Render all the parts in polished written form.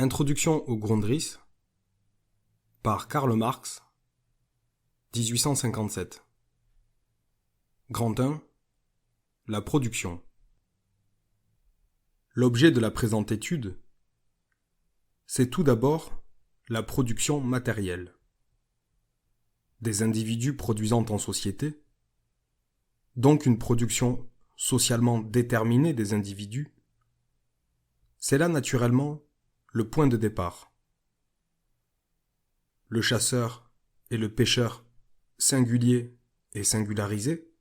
Introduction au Grundrisse par Karl Marx, 1857. Grand 1. La production. L'objet de la présente étude, c'est tout d'abord la production matérielle. Des individus produisant en société, donc une production socialement déterminée des individus, c'est là naturellement le point de départ. Le chasseur et le pêcheur singuliers et singularisés,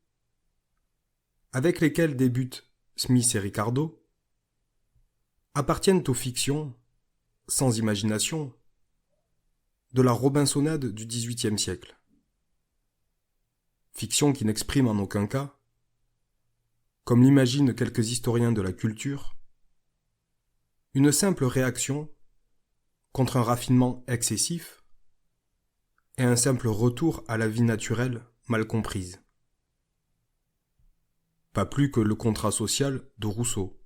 avec lesquels débutent Smith et Ricardo, appartiennent aux fictions, sans imagination, de la Robinsonade du XVIIIe siècle. Fiction qui n'exprime en aucun cas, comme l'imaginent quelques historiens de la culture, une simple réaction contre un raffinement excessif et un simple retour à la vie naturelle mal comprise. Pas plus que le contrat social de Rousseau,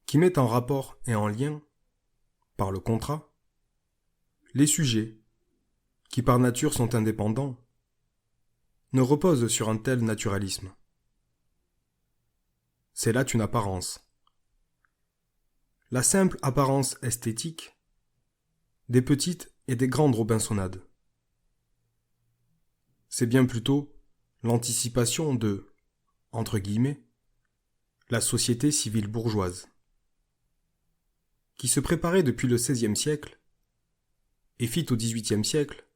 qui met en rapport et en lien, par le contrat, les sujets, qui par nature sont indépendants, ne reposent sur un tel naturalisme. C'est là une apparence. La simple apparence esthétique des petites et des grandes Robinsonades. C'est bien plutôt l'anticipation de, entre guillemets, la société civile bourgeoise, qui se préparait depuis le XVIe siècle et fit au XVIIIe siècle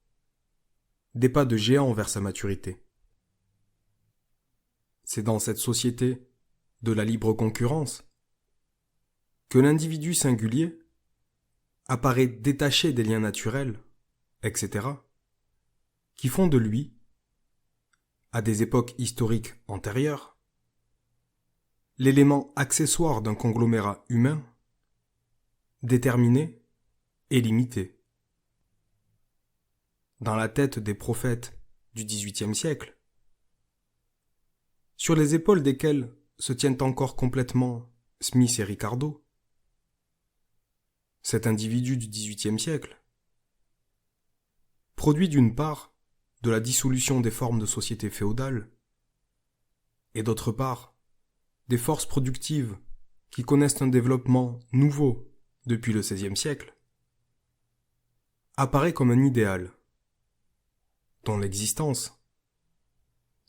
des pas de géant vers sa maturité. C'est dans cette société de la libre concurrence que l'individu singulier apparaît détaché des liens naturels, etc., qui font de lui, à des époques historiques antérieures, l'élément accessoire d'un conglomérat humain, déterminé et limité. Dans la tête des prophètes du XVIIIe siècle, sur les épaules desquels se tiennent encore complètement Smith et Ricardo, cet individu du XVIIIe siècle, produit d'une part de la dissolution des formes de société féodale, et d'autre part des forces productives qui connaissent un développement nouveau depuis le XVIe siècle, apparaît comme un idéal, dont l'existence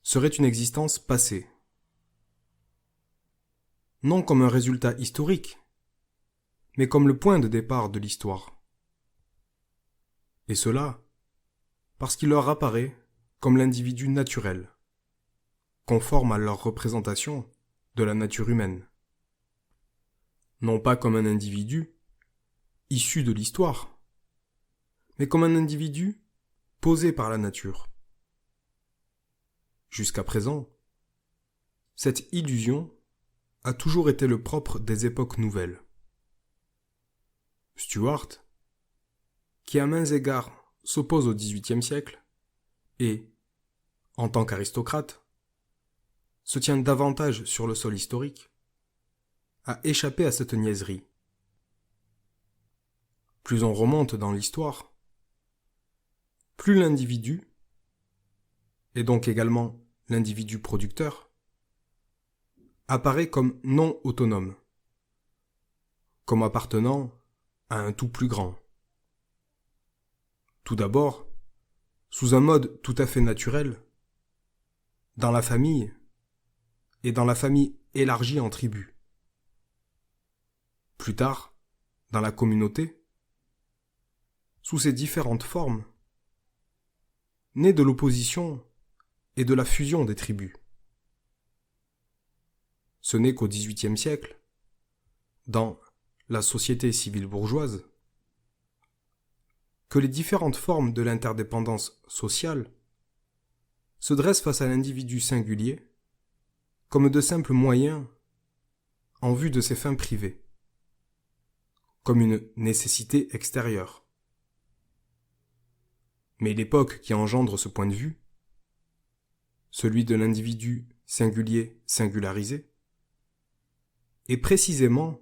serait une existence passée. Non comme un résultat historique, mais comme le point de départ de l'histoire. Et cela, parce qu'il leur apparaît comme l'individu naturel, conforme à leur représentation de la nature humaine. Non pas comme un individu issu de l'histoire, mais comme un individu posé par la nature. Jusqu'à présent, cette illusion a toujours été le propre des époques nouvelles. Stuart, qui à maints égards s'oppose au XVIIIe siècle, et, en tant qu'aristocrate, se tient davantage sur le sol historique, a échappé à cette niaiserie. Plus on remonte dans l'histoire, plus l'individu, et donc également l'individu producteur, apparaît comme non autonome, comme appartenant à un tout plus grand. Tout d'abord, sous un mode tout à fait naturel, dans la famille, et dans la famille élargie en tribus. Plus tard, dans la communauté, sous ses différentes formes, nées de l'opposition et de la fusion des tribus. Ce n'est qu'au XVIIIe siècle, dans la société civile bourgeoise, que les différentes formes de l'interdépendance sociale se dressent face à l'individu singulier comme de simples moyens en vue de ses fins privées, comme une nécessité extérieure. Mais l'époque qui engendre ce point de vue, celui de l'individu singulier singularisé, est précisément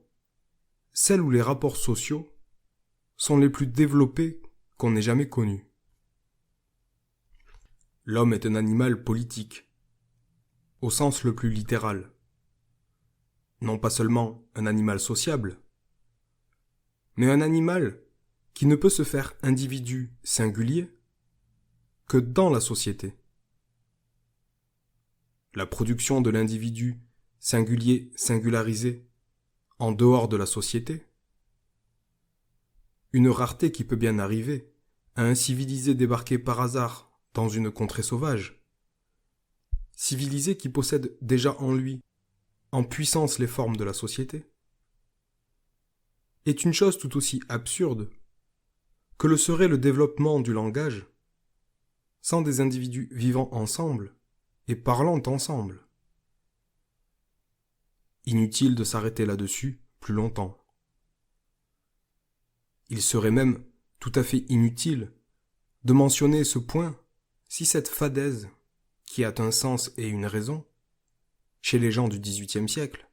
celle où les rapports sociaux sont les plus développés qu'on ait jamais connus. L'homme est un animal politique, au sens le plus littéral. Non pas seulement un animal sociable, mais un animal qui ne peut se faire individu singulier que dans la société. La production de l'individu singulier singularisé en dehors de la société, une rareté qui peut bien arriver à un civilisé débarqué par hasard dans une contrée sauvage, civilisé qui possède déjà en lui, en puissance les formes de la société, est une chose tout aussi absurde que le serait le développement du langage sans des individus vivant ensemble et parlant ensemble. Inutile de s'arrêter là-dessus plus longtemps. Il serait même tout à fait inutile de mentionner ce point si cette fadaise, qui a un sens et une raison, chez les gens du XVIIIe siècle,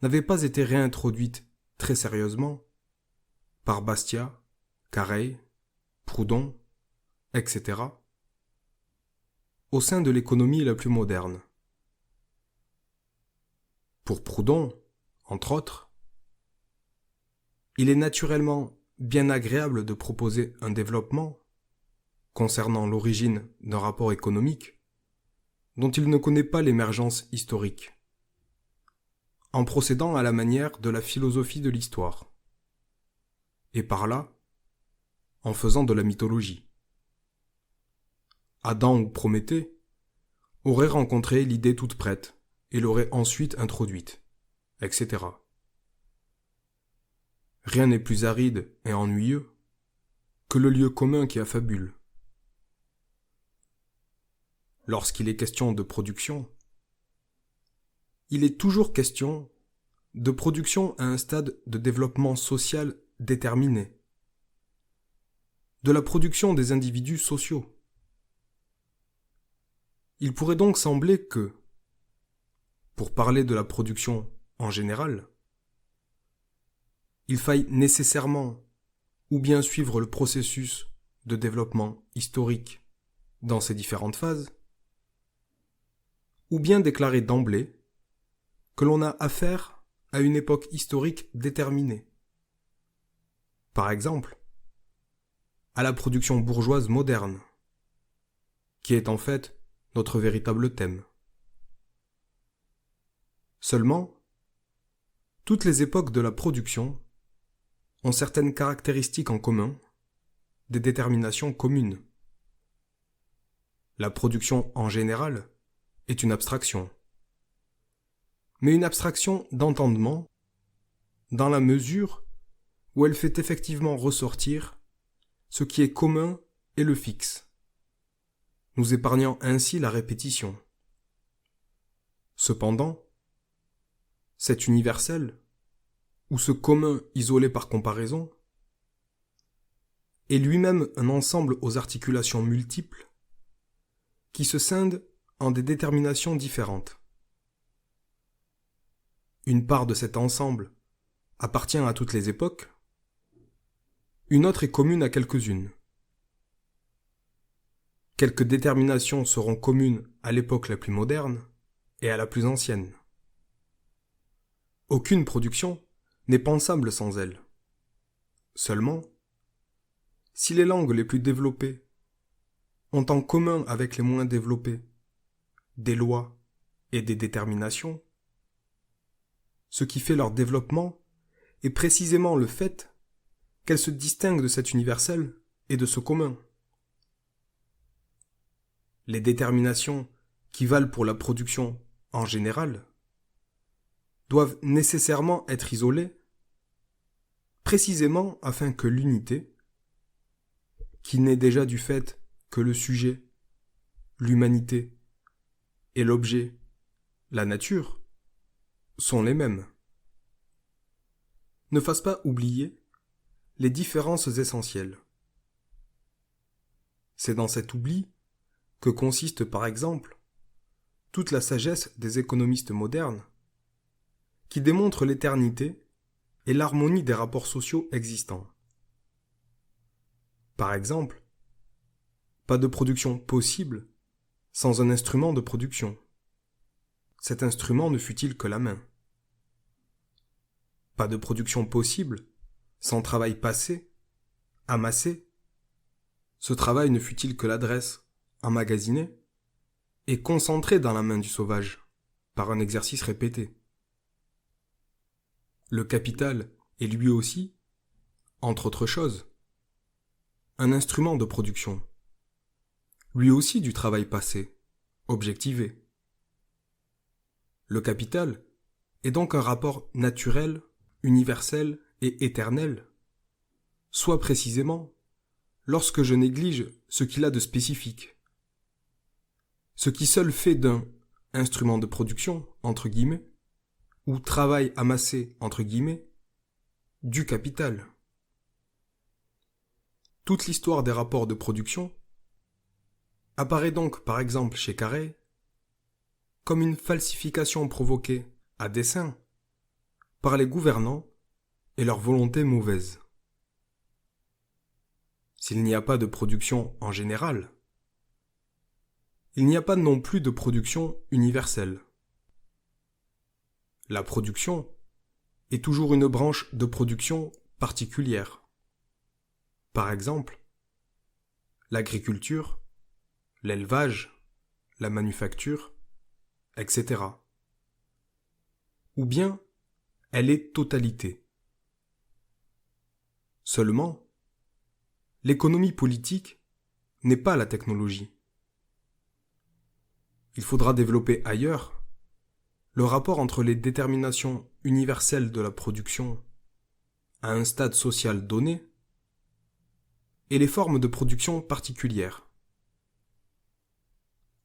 n'avait pas été réintroduite très sérieusement par Bastiat, Carrey, Proudhon, etc., au sein de l'économie la plus moderne. Pour Proudhon, entre autres, il est naturellement bien agréable de proposer un développement concernant l'origine d'un rapport économique dont il ne connaît pas l'émergence historique, en procédant à la manière de la philosophie de l'histoire, et par là, en faisant de la mythologie. Adam ou Prométhée auraient rencontré l'idée toute prête et l'auraient ensuite introduite, etc. Rien n'est plus aride et ennuyeux que le lieu commun qui affabule. Lorsqu'il est question de production, il est toujours question de production à un stade de développement social déterminé, de la production des individus sociaux. Il pourrait donc sembler que, pour parler de la production en général, il faille nécessairement ou bien suivre le processus de développement historique dans ses différentes phases, ou bien déclarer d'emblée que l'on a affaire à une époque historique déterminée. Par exemple, à la production bourgeoise moderne, qui est en fait notre véritable thème. Seulement, toutes les époques de la production ont certaines caractéristiques en commun, des déterminations communes. La production en général est une abstraction, mais une abstraction d'entendement dans la mesure où elle fait effectivement ressortir ce qui est commun et le fixe, nous épargnant ainsi la répétition. Cependant, cet universel, ou ce commun isolé par comparaison, est lui-même un ensemble aux articulations multiples qui se scindent en des déterminations différentes. Une part de cet ensemble appartient à toutes les époques, une autre est commune à quelques-unes. Quelques déterminations seront communes à l'époque la plus moderne et à la plus ancienne. Aucune production n'est pensable sans elle. Seulement, si les langues les plus développées ont en commun avec les moins développées des lois et des déterminations, ce qui fait leur développement est précisément le fait qu'elles se distinguent de cet universel et de ce commun. Les déterminations qui valent pour la production en général doivent nécessairement être isolées, précisément afin que l'unité, qui n'est déjà du fait que le sujet, l'humanité et l'objet, la nature, sont les mêmes, ne fasse pas oublier les différences essentielles. C'est dans cet oubli que consiste par exemple toute la sagesse des économistes modernes qui démontrent l'éternité et l'harmonie des rapports sociaux existants. Par exemple, pas de production possible sans un instrument de production. Cet instrument ne fût-il que la main. Pas de production possible sans travail passé, amassé. Ce travail ne fût-il que l'adresse, emmagasinée, et concentrée dans la main du sauvage, par un exercice répété. Le capital est lui aussi, entre autres choses, un instrument de production, lui aussi du travail passé, objectivé. Le capital est donc un rapport naturel, universel et éternel, soit précisément lorsque je néglige ce qu'il a de spécifique, ce qui seul fait d'un instrument de production, entre guillemets, ou travail amassé, entre guillemets, du capital. Toute l'histoire des rapports de production apparaît donc, par exemple chez Carré, comme une falsification provoquée, à dessein, par les gouvernants et leur volonté mauvaise. S'il n'y a pas de production en général, il n'y a pas non plus de production universelle. La production est toujours une branche de production particulière. Par exemple, l'agriculture, l'élevage, la manufacture, etc. Ou bien, elle est totalité. Seulement, l'économie politique n'est pas la technologie. Il faudra développer ailleurs le rapport entre les déterminations universelles de la production à un stade social donné et les formes de production particulières.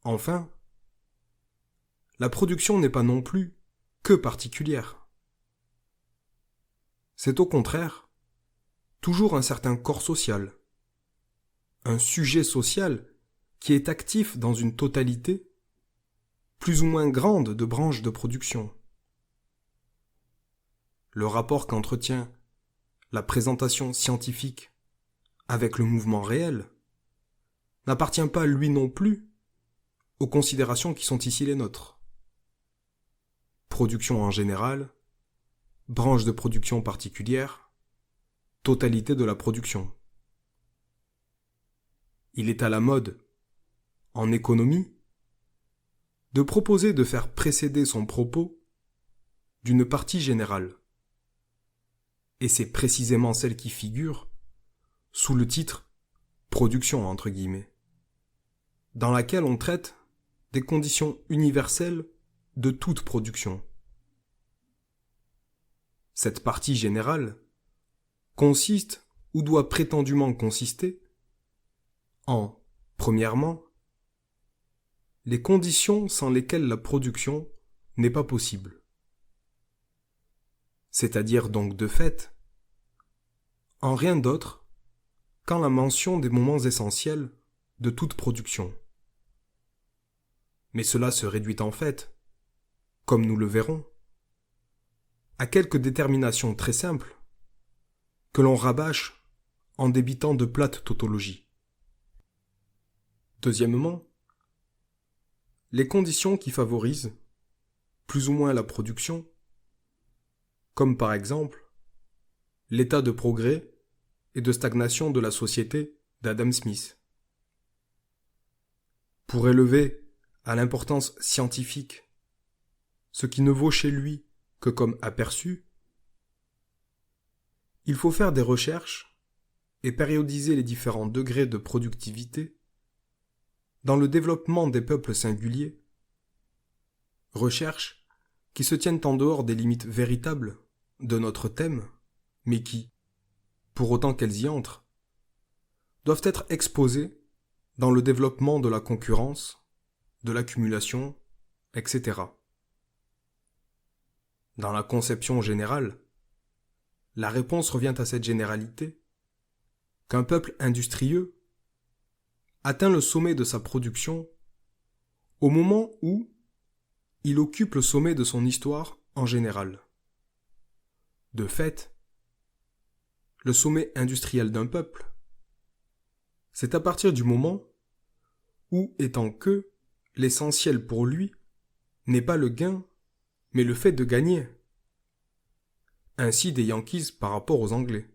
Enfin, la production n'est pas non plus que particulière. C'est au contraire toujours un certain corps social, un sujet social qui est actif dans une totalité plus ou moins grande de branches de production. Le rapport qu'entretient la présentation scientifique avec le mouvement réel n'appartient pas lui non plus aux considérations qui sont ici les nôtres. Production en général, branche de production particulière, totalité de la production. Il est à la mode, en économie, de proposer de faire précéder son propos d'une partie générale. Et c'est précisément celle qui figure sous le titre « production » entre guillemets, dans laquelle on traite des conditions universelles de toute production. Cette partie générale consiste, ou doit prétendument consister, en, premièrement, les conditions sans lesquelles la production n'est pas possible. C'est-à-dire donc de fait, en rien d'autre qu'en la mention des moments essentiels de toute production. Mais cela se réduit en fait, comme nous le verrons, à quelques déterminations très simples que l'on rabâche en débitant de plates tautologies. Deuxièmement, les conditions qui favorisent plus ou moins la production, comme par exemple l'état de progrès et de stagnation de la société d'Adam Smith. Pour élever à l'importance scientifique ce qui ne vaut chez lui que comme aperçu, il faut faire des recherches et périodiser les différents degrés de productivité dans le développement des peuples singuliers, recherches qui se tiennent en dehors des limites véritables de notre thème, mais qui, pour autant qu'elles y entrent, doivent être exposées dans le développement de la concurrence, de l'accumulation, etc. Dans la conception générale, la réponse revient à cette généralité qu'un peuple industrieux atteint le sommet de sa production au moment où il occupe le sommet de son histoire en général. De fait, le sommet industriel d'un peuple, c'est à partir du moment où, étant que, l'essentiel pour lui n'est pas le gain, mais le fait de gagner. Ainsi des Yankees par rapport aux Anglais.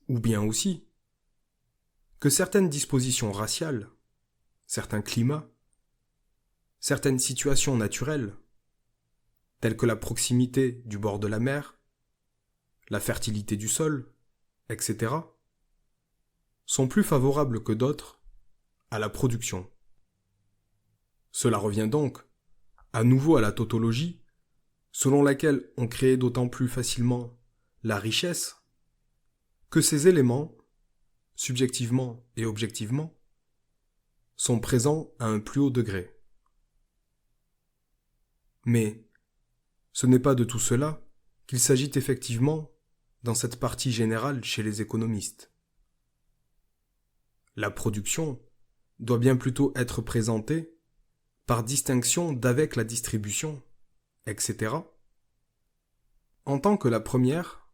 Ou bien aussi que certaines dispositions raciales, certains climats, certaines situations naturelles, telles que la proximité du bord de la mer, la fertilité du sol, etc., sont plus favorables que d'autres à la production. Cela revient donc à nouveau à la tautologie, selon laquelle on crée d'autant plus facilement la richesse que ces éléments, subjectivement et objectivement, sont présents à un plus haut degré. Mais ce n'est pas de tout cela qu'il s'agit effectivement dans cette partie générale chez les économistes. La production doit bien plutôt être présentée par distinction d'avec la distribution, etc., en tant que la première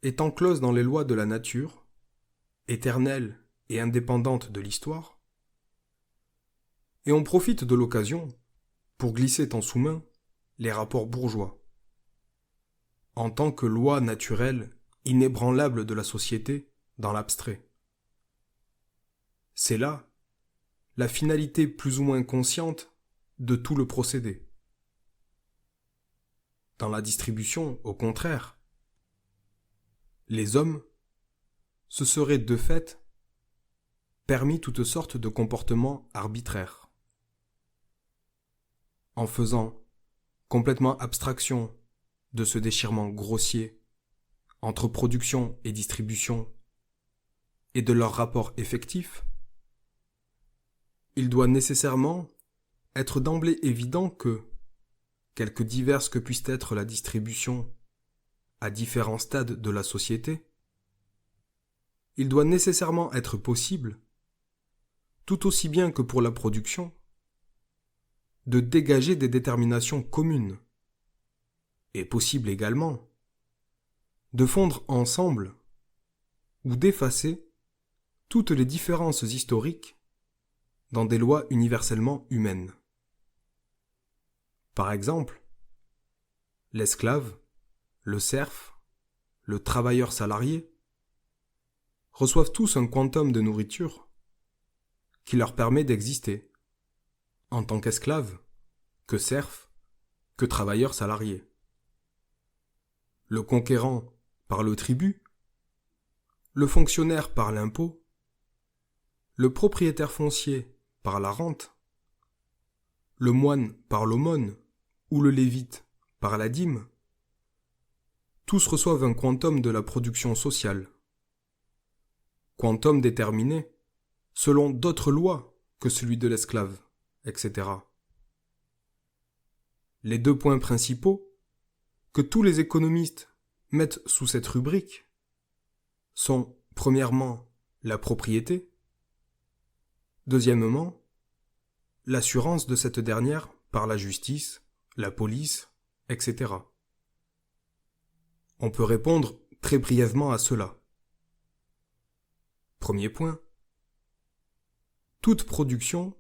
est enclose dans les lois de la nature, éternelle et indépendante de l'histoire, et on profite de l'occasion pour glisser en sous-main les rapports bourgeois, en tant que loi naturelle inébranlable de la société dans l'abstrait. C'est là la finalité plus ou moins consciente de tout le procédé. Dans la distribution, au contraire, les hommes se seraient de fait permis toutes sortes de comportements arbitraires. En faisant complètement abstraction de ce déchirement grossier entre production et distribution et de leur rapport effectif, il doit nécessairement être d'emblée évident que, quelque diverse que puisse être la distribution à différents stades de la société, il doit nécessairement être possible, tout aussi bien que pour la production, de dégager des déterminations communes, et possible également de fondre ensemble ou d'effacer toutes les différences historiques dans des lois universellement humaines. Par exemple, l'esclave, le serf, le travailleur salarié reçoivent tous un quantum de nourriture qui leur permet d'exister en tant qu'esclave, que serf, que travailleur salarié. Le conquérant par le tribut, le fonctionnaire par l'impôt, le propriétaire foncier par la rente, le moine par l'aumône ou le lévite par la dîme, tous reçoivent un quantum de la production sociale, quantum déterminé selon d'autres lois que celui de l'esclave, etc. Les deux points principaux que tous les économistes mettent sous cette rubrique sont, premièrement, la propriété, deuxièmement, l'assurance de cette dernière par la justice, la police, etc. On peut répondre très brièvement à cela. Premier point. Toute production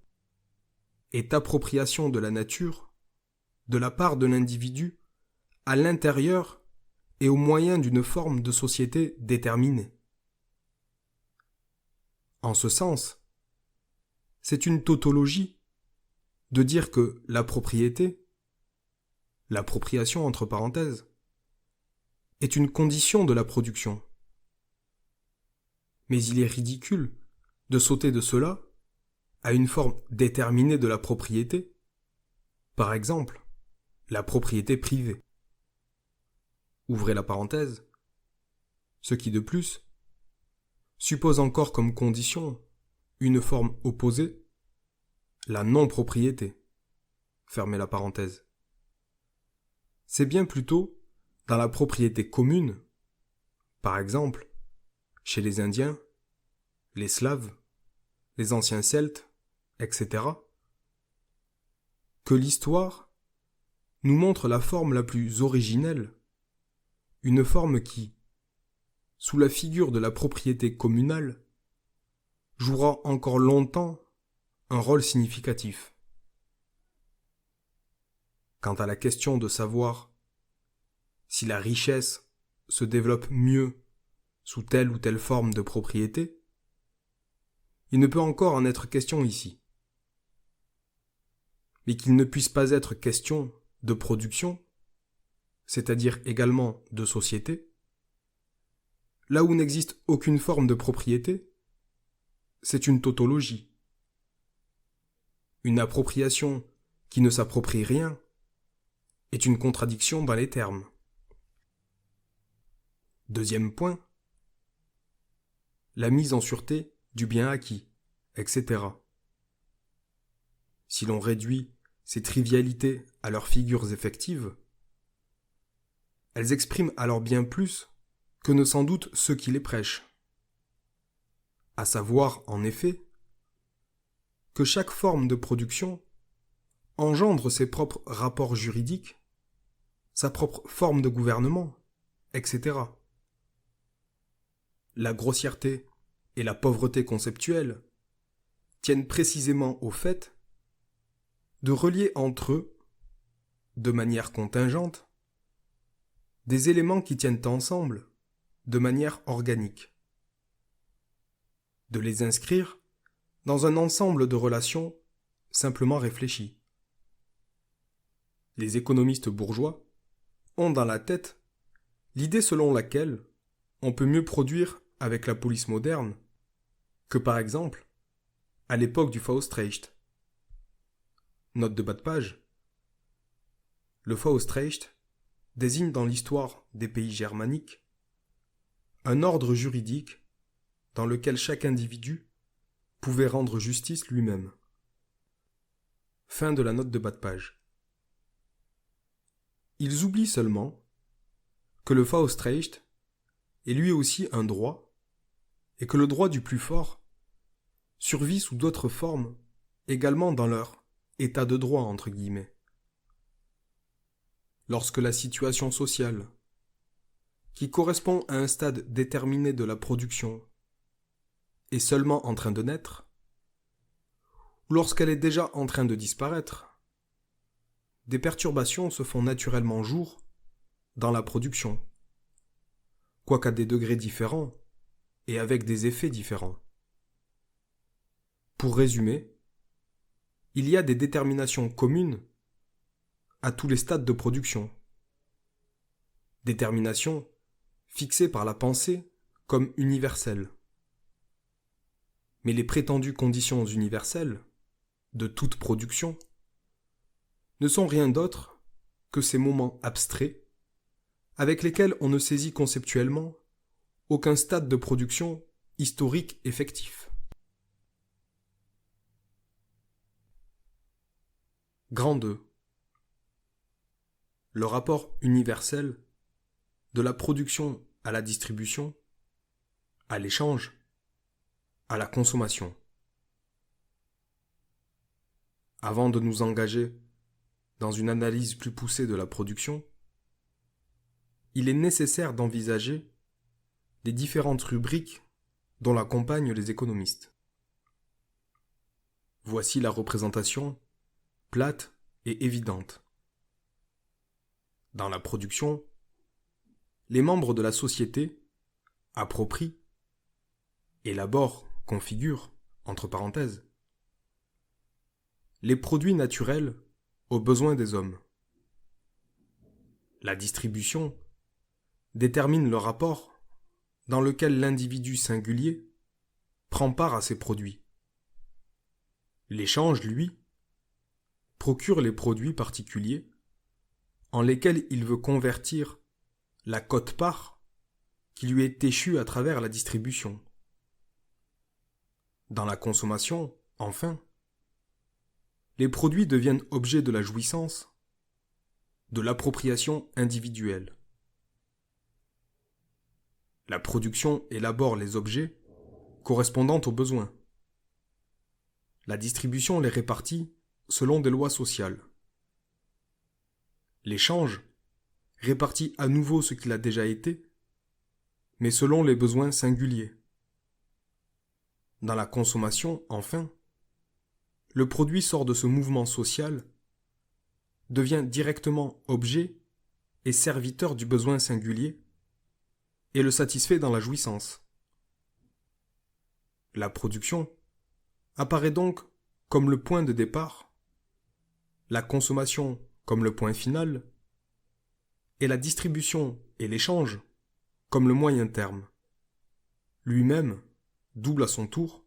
est appropriation de la nature de la part de l'individu à l'intérieur et au moyen d'une forme de société déterminée. En ce sens, c'est une tautologie de dire que la propriété, l'appropriation entre parenthèses, est une condition de la production. Mais il est ridicule de sauter de cela à une forme déterminée de la propriété, par exemple, la propriété privée. Ouvrez la parenthèse, ce qui de plus suppose encore comme condition une forme opposée, la non-propriété. Fermez la parenthèse. C'est bien plutôt dans la propriété commune, par exemple, chez les Indiens, les Slaves, les anciens Celtes, etc., que l'histoire nous montre la forme la plus originelle, une forme qui, sous la figure de la propriété communale, jouera encore longtemps un rôle significatif. Quant à la question de savoir si la richesse se développe mieux sous telle ou telle forme de propriété, il ne peut encore en être question ici. Mais qu'il ne puisse pas être question de production, c'est-à-dire également de société, là où n'existe aucune forme de propriété, c'est une tautologie. Une appropriation qui ne s'approprie rien est une contradiction dans les termes. Deuxième point, la mise en sûreté du bien acquis, etc. Si l'on réduit ces trivialités à leurs figures effectives, elles expriment alors bien plus que ne s'en doutent ceux qui les prêchent. À savoir, en effet, que chaque forme de production engendre ses propres rapports juridiques, sa propre forme de gouvernement, etc. La grossièreté et la pauvreté conceptuelle tiennent précisément au fait de relier entre eux, de manière contingente, des éléments qui tiennent ensemble de manière organique, de les inscrire dans un ensemble de relations simplement réfléchies. Les économistes bourgeois ont dans la tête l'idée selon laquelle on peut mieux produire avec la police moderne que par exemple à l'époque du Faustrecht. Note de bas de page. Le Faustrecht désigne dans l'histoire des pays germaniques un ordre juridique dans lequel chaque individu pouvait rendre justice lui-même. Fin de la note de bas de page. Ils oublient seulement que le Faustrecht est lui aussi un droit et que le droit du plus fort survit sous d'autres formes également dans leur état de droit entre guillemets. Lorsque la situation sociale, qui correspond à un stade déterminé de la production, est seulement en train de naître, ou lorsqu'elle est déjà en train de disparaître, des perturbations se font naturellement jour dans la production, quoiqu'à des degrés différents et avec des effets différents. Pour résumer, il y a des déterminations communes à tous les stades de production. Déterminations fixées par la pensée comme universelles. Mais les prétendues conditions universelles de toute production ne sont rien d'autre que ces moments abstraits avec lesquels on ne saisit conceptuellement aucun stade de production historique effectif. Grand 2. Le rapport universel de la production à la distribution, à l'échange, à la consommation. Avant de nous engager dans une analyse plus poussée de la production, il est nécessaire d'envisager les différentes rubriques dont l'accompagnent les économistes. Voici la représentation plate et évidente. Dans la production, les membres de la société approprient, élaborent, configurent, entre parenthèses, les produits naturels aux besoins des hommes. La distribution détermine le rapport dans lequel l'individu singulier prend part à ces produits. L'échange, lui, procure les produits particuliers en lesquels il veut convertir la quote-part qui lui est échue à travers la distribution. Dans la consommation, enfin, les produits deviennent objets de la jouissance, de l'appropriation individuelle. La production élabore les objets correspondant aux besoins. La distribution les répartit selon des lois sociales. L'échange répartit à nouveau ce qu'il a déjà été, mais selon les besoins singuliers. Dans la consommation, enfin, le produit sort de ce mouvement social, devient directement objet et serviteur du besoin singulier, et le satisfait dans la jouissance. La production apparaît donc comme le point de départ, la consommation comme le point final, et la distribution et l'échange comme le moyen terme. Lui-même double à son tour,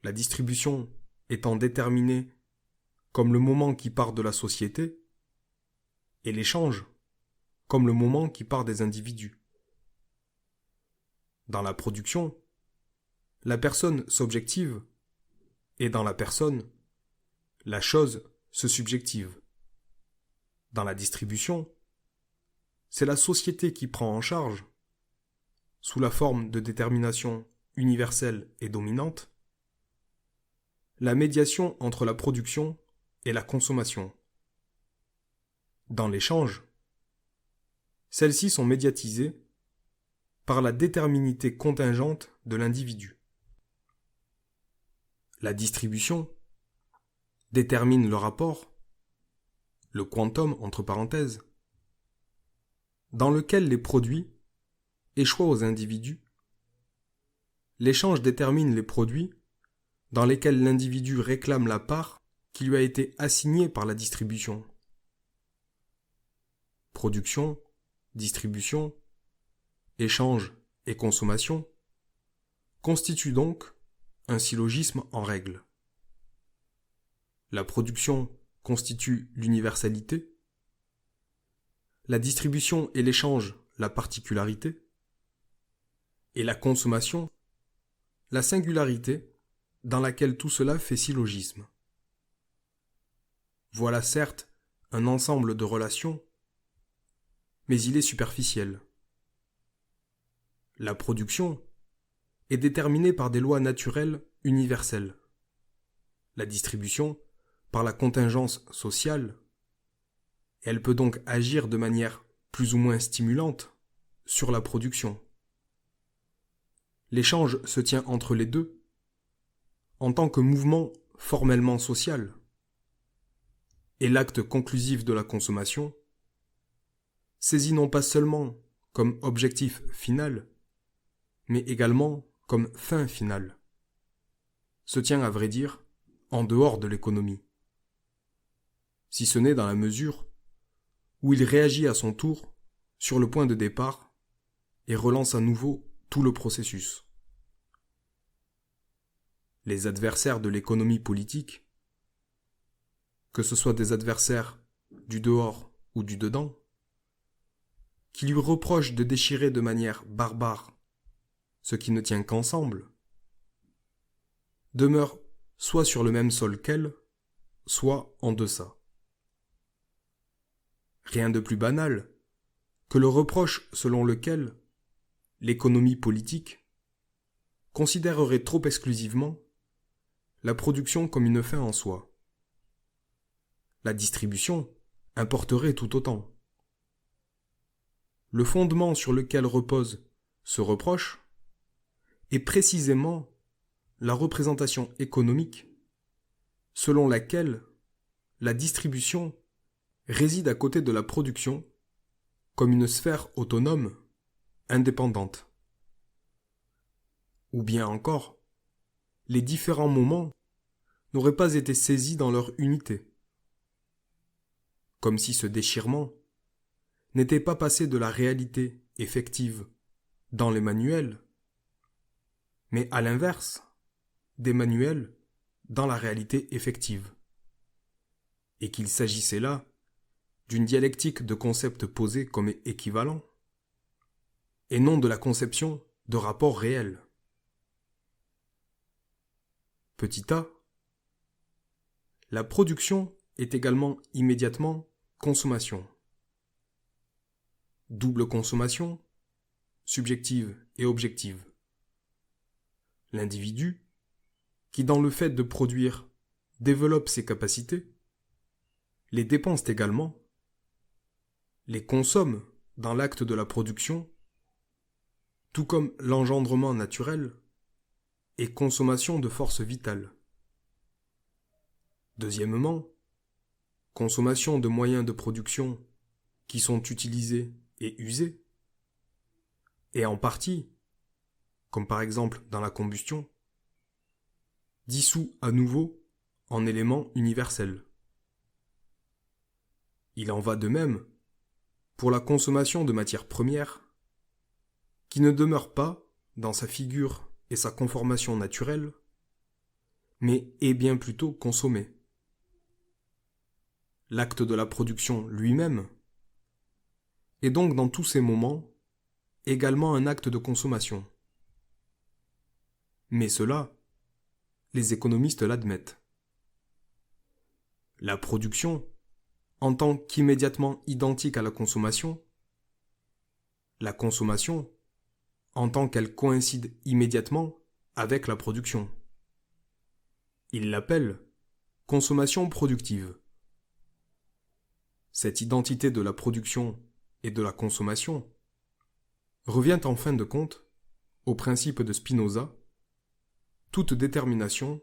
la distribution étant déterminée comme le moment qui part de la société, et l'échange comme le moment qui part des individus. Dans la production, la personne s'objective, et dans la personne, la chose se subjective. Dans la distribution, c'est la société qui prend en charge, sous la forme de détermination universelle et dominante, la médiation entre la production et la consommation. Dans l'échange, celles-ci sont médiatisées par la déterminité contingente de l'individu. La distribution détermine le rapport, le quantum entre parenthèses, dans lequel les produits échoient aux individus. L'échange détermine les produits dans lesquels l'individu réclame la part qui lui a été assignée par la distribution. Production, distribution, échange et consommation constituent donc un syllogisme en règle. La production constitue l'universalité, la distribution et l'échange la particularité, et la consommation la singularité dans laquelle tout cela fait syllogisme. Voilà certes un ensemble de relations, mais il est superficiel. La production est déterminée par des lois naturelles universelles, la distribution par la contingence sociale, et elle peut donc agir de manière plus ou moins stimulante sur la production. L'échange se tient entre les deux en tant que mouvement formellement social, et l'acte conclusif de la consommation, saisi non pas seulement comme objectif final, mais également comme fin finale, se tient à vrai dire en dehors de l'économie, si ce n'est dans la mesure où il réagit à son tour sur le point de départ et relance à nouveau tout le processus. Les adversaires de l'économie politique, que ce soit des adversaires du dehors ou du dedans, qui lui reprochent de déchirer de manière barbare ce qui ne tient qu'ensemble, demeurent soit sur le même sol qu'elle, soit en deçà. Rien de plus banal que le reproche selon lequel l'économie politique considérerait trop exclusivement la production comme une fin en soi. La distribution importerait tout autant. Le fondement sur lequel repose ce reproche est précisément la représentation économique selon laquelle la distribution réside à côté de la production comme une sphère autonome, indépendante. Ou bien encore, les différents moments n'auraient pas été saisis dans leur unité, comme si ce déchirement n'était pas passé de la réalité effective dans les manuels, mais à l'inverse, des manuels dans la réalité effective, et qu'il s'agissait là d'une dialectique de concepts posés comme équivalents, et non de la conception de rapports réels. Petit a, la production est également immédiatement consommation. Double consommation, subjective et objective. L'individu, qui dans le fait de produire développe ses capacités, les dépense également, les consomme dans l'acte de la production, tout comme l'engendrement naturel et consommation de force vitale. Deuxièmement, consommation de moyens de production qui sont utilisés et usés, et en partie, comme par exemple dans la combustion, dissous à nouveau en éléments universels. Il en va de même pour la consommation de matières premières qui ne demeure pas dans sa figure et sa conformation naturelle, mais est bien plutôt consommée. L'acte de la production lui-même est donc dans tous ces moments également un acte de consommation. Mais cela, les économistes l'admettent. La production, en tant qu'immédiatement identique à la consommation en tant qu'elle coïncide immédiatement avec la production. Il l'appelle consommation productive. Cette identité de la production et de la consommation revient en fin de compte au principe de Spinoza: toute détermination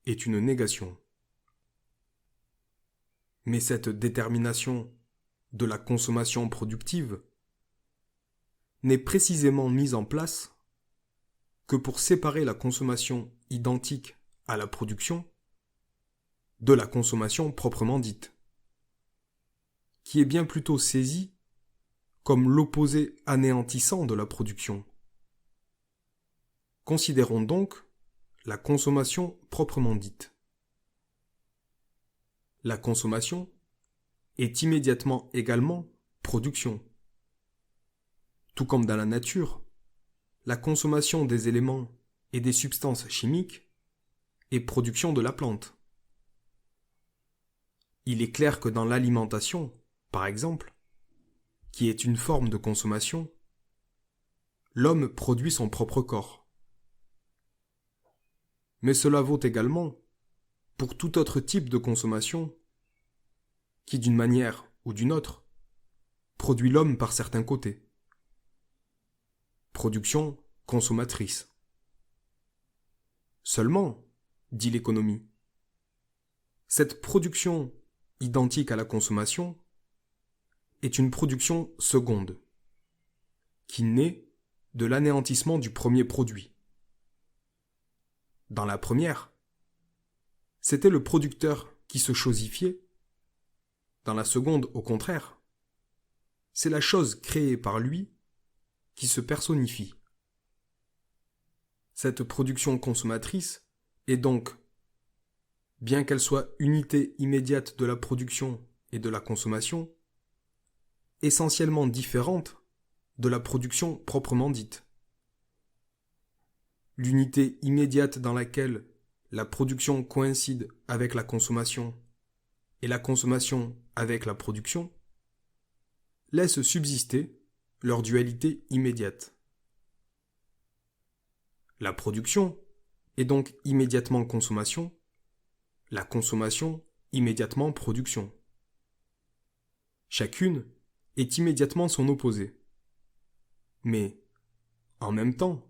est une négation. Mais cette détermination de la consommation productive n'est précisément mise en place que pour séparer la consommation identique à la production de la consommation proprement dite, qui est bien plutôt saisie comme l'opposé anéantissant de la production. Considérons donc la consommation proprement dite. La consommation est immédiatement également production. Tout comme dans la nature, la consommation des éléments et des substances chimiques est production de la plante. Il est clair que dans l'alimentation, par exemple, qui est une forme de consommation, l'homme produit son propre corps. Mais cela vaut également pour tout autre type de consommation qui, d'une manière ou d'une autre, produit l'homme par certains côtés. Production consommatrice. Seulement, dit l'économie, cette production identique à la consommation est une production seconde, qui naît de l'anéantissement du premier produit. Dans la première, c'était le producteur qui se chosifiait. Dans la seconde, au contraire, c'est la chose créée par lui qui se personnifie. Cette production consommatrice est donc, bien qu'elle soit unité immédiate de la production et de la consommation, essentiellement différente de la production proprement dite. L'unité immédiate dans laquelle la production coïncide avec la consommation et la consommation avec la production laisse subsister leur dualité immédiate. La production est donc immédiatement consommation, la consommation immédiatement production. Chacune est immédiatement son opposé. Mais, en même temps,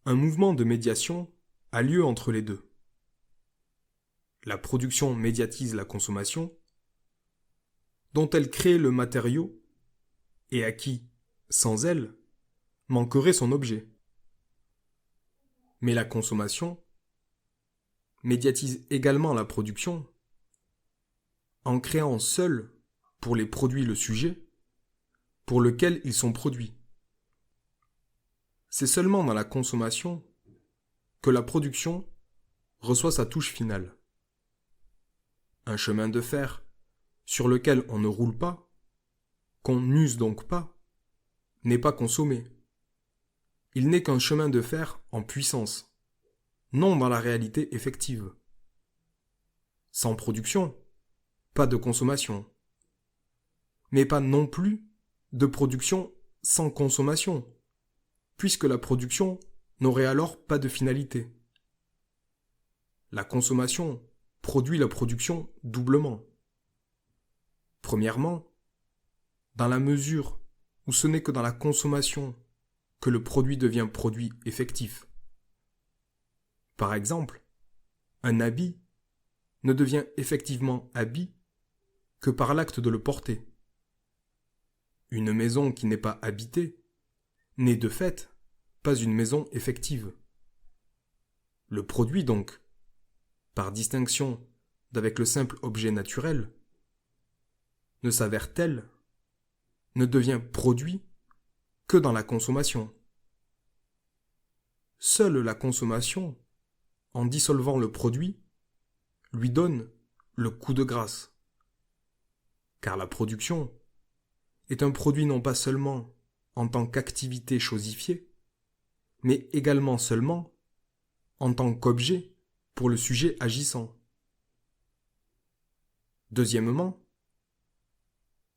un mouvement de médiation a lieu entre les deux. La production médiatise la consommation, dont elle crée le matériau et à qui, sans elle, manquerait son objet. Mais la consommation médiatise également la production en créant seule pour les produits le sujet pour lequel ils sont produits. C'est seulement dans la consommation que la production reçoit sa touche finale. Un chemin de fer sur lequel on ne roule pas, qu'on n'use donc pas, n'est pas consommé. Il n'est qu'un chemin de fer en puissance, non dans la réalité effective. Sans production, pas de consommation. Mais pas non plus de production sans consommation, puisque la production n'aurait alors pas de finalité. La consommation produit la production doublement. Premièrement, dans la mesure où ce n'est que dans la consommation que le produit devient produit effectif. Par exemple, un habit ne devient effectivement habit que par l'acte de le porter. Une maison qui n'est pas habitée n'est de fait pas une maison effective. Le produit donc, par distinction d'avec le simple objet naturel, ne s'avère tel, ne devient produit que dans la consommation. Seule la consommation, en dissolvant le produit, lui donne le coup de grâce. Car la production est un produit non pas seulement en tant qu'activité chosifiée, mais également seulement en tant qu'objet pour le sujet agissant. Deuxièmement,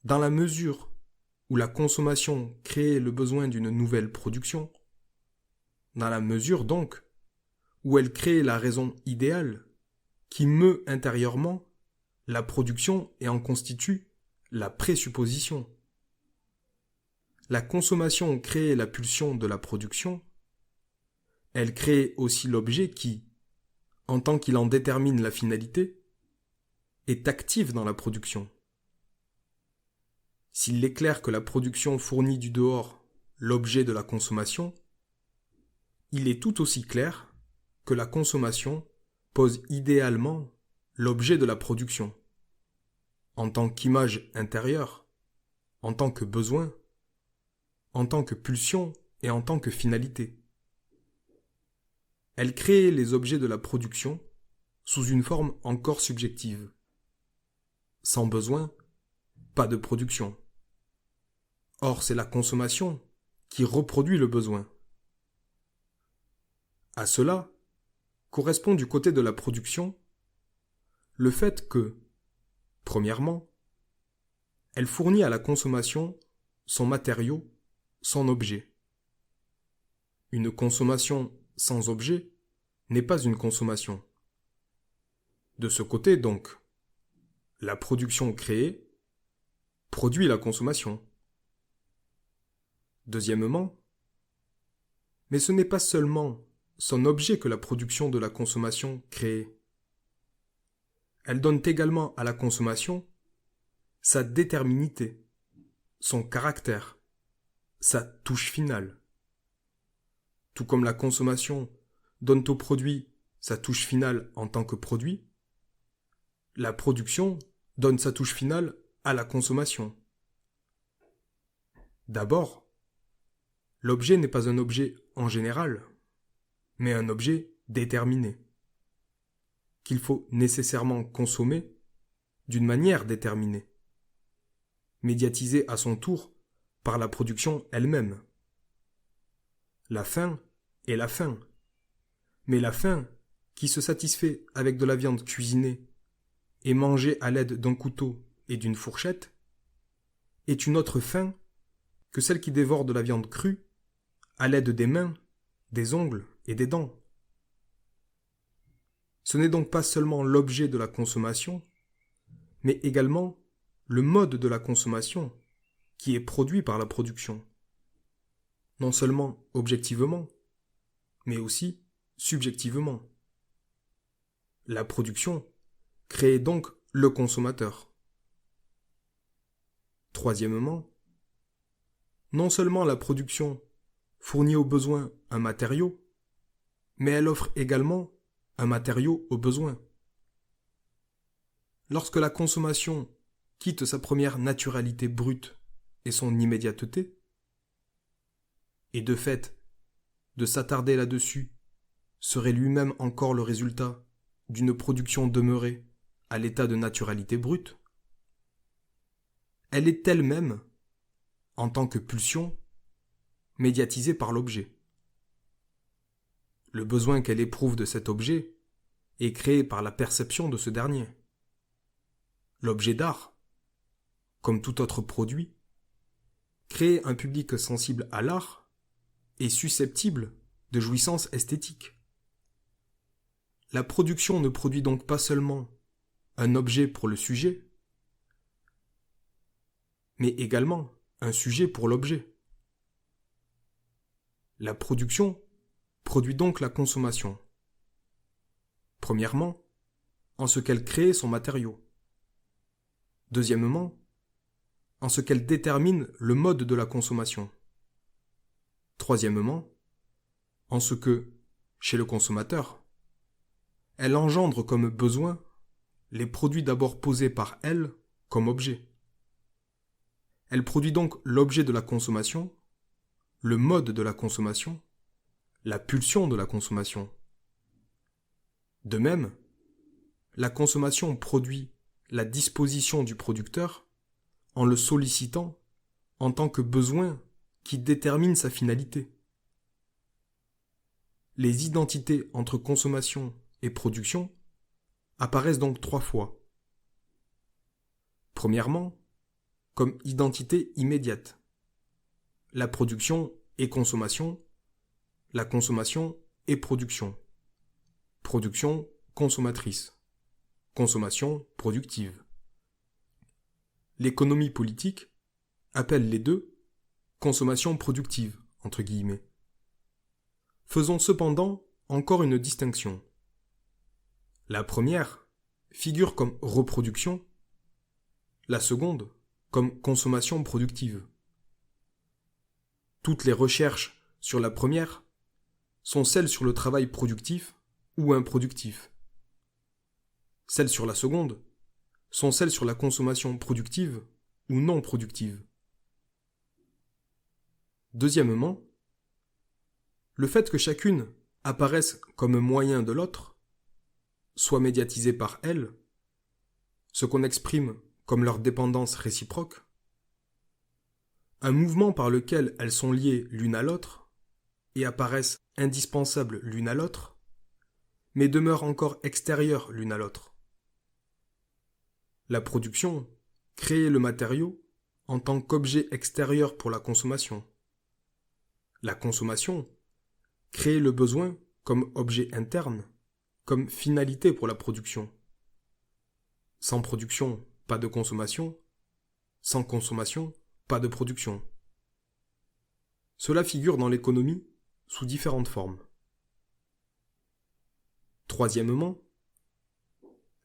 dans la mesure où la consommation crée le besoin d'une nouvelle production, dans la mesure donc où elle crée la raison idéale qui meut intérieurement la production et en constitue la présupposition. La consommation crée la pulsion de la production, elle crée aussi l'objet qui, en tant qu'il en détermine la finalité, est actif dans la production. S'il est clair que la production fournit du dehors l'objet de la consommation, il est tout aussi clair que la consommation pose idéalement l'objet de la production, en tant qu'image intérieure, en tant que besoin, en tant que pulsion et en tant que finalité. Elle crée les objets de la production sous une forme encore subjective. Sans besoin, pas de production. Or, c'est la consommation qui reproduit le besoin. À cela correspond du côté de la production le fait que, premièrement, elle fournit à la consommation son matériau, son objet. Une consommation sans objet n'est pas une consommation. De ce côté, donc, la production créée produit la consommation. Deuxièmement, mais ce n'est pas seulement son objet que la production de la consommation crée. Elle donne également à la consommation sa déterminité, son caractère, sa touche finale. Tout comme la consommation donne au produit sa touche finale en tant que produit, la production donne sa touche finale à la consommation. D'abord, l'objet n'est pas un objet en général, mais un objet déterminé, qu'il faut nécessairement consommer d'une manière déterminée, médiatisée à son tour par la production elle-même. La faim est la faim, mais la faim qui se satisfait avec de la viande cuisinée et mangée à l'aide d'un couteau et d'une fourchette est une autre faim que celle qui dévore de la viande crue à l'aide des mains, des ongles et des dents. Ce n'est donc pas seulement l'objet de la consommation, mais également le mode de la consommation qui est produit par la production, non seulement objectivement, mais aussi subjectivement. La production crée donc le consommateur. Troisièmement, non seulement la production fournit au besoin un matériau, mais elle offre également un matériau au besoin. Lorsque la consommation quitte sa première naturalité brute et son immédiateté, et de fait, de s'attarder là-dessus serait lui-même encore le résultat d'une production demeurée à l'état de naturalité brute, elle est elle-même, en tant que pulsion, médiatisée par l'objet. Le besoin qu'elle éprouve de cet objet est créé par la perception de ce dernier. L'objet d'art, comme tout autre produit, crée un public sensible à l'art et susceptible de jouissance esthétique. La production ne produit donc pas seulement un objet pour le sujet, mais également un sujet pour l'objet. La production produit donc la consommation. Premièrement, en ce qu'elle crée son matériau. Deuxièmement, en ce qu'elle détermine le mode de la consommation. Troisièmement, en ce que, chez le consommateur, elle engendre comme besoin les produits d'abord posés par elle comme objet. Elle produit donc l'objet de la consommation, le mode de la consommation, la pulsion de la consommation. De même, la consommation produit la disposition du producteur en le sollicitant en tant que besoin qui détermine sa finalité. Les identités entre consommation et production apparaissent donc 3 fois. Premièrement, comme identité immédiate. La production et consommation, la consommation et production. Production consommatrice, consommation productive. L'économie politique appelle les deux consommation productive, entre guillemets. Faisons cependant encore une distinction. La première figure comme reproduction, la seconde comme consommation productive. Toutes les recherches sur la première sont celles sur le travail productif ou improductif. Celles sur la seconde sont celles sur la consommation productive ou non productive. Deuxièmement, le fait que chacune apparaisse comme moyen de l'autre, soit médiatisée par elle, ce qu'on exprime comme leur dépendance réciproque, un mouvement par lequel elles sont liées l'une à l'autre et apparaissent indispensables l'une à l'autre, mais demeurent encore extérieures l'une à l'autre. La production crée le matériau en tant qu'objet extérieur pour la consommation. La consommation crée le besoin comme objet interne, comme finalité pour la production. Sans production, pas de consommation. Sans consommation, pas de production. Cela figure dans l'économie sous différentes formes. Troisièmement,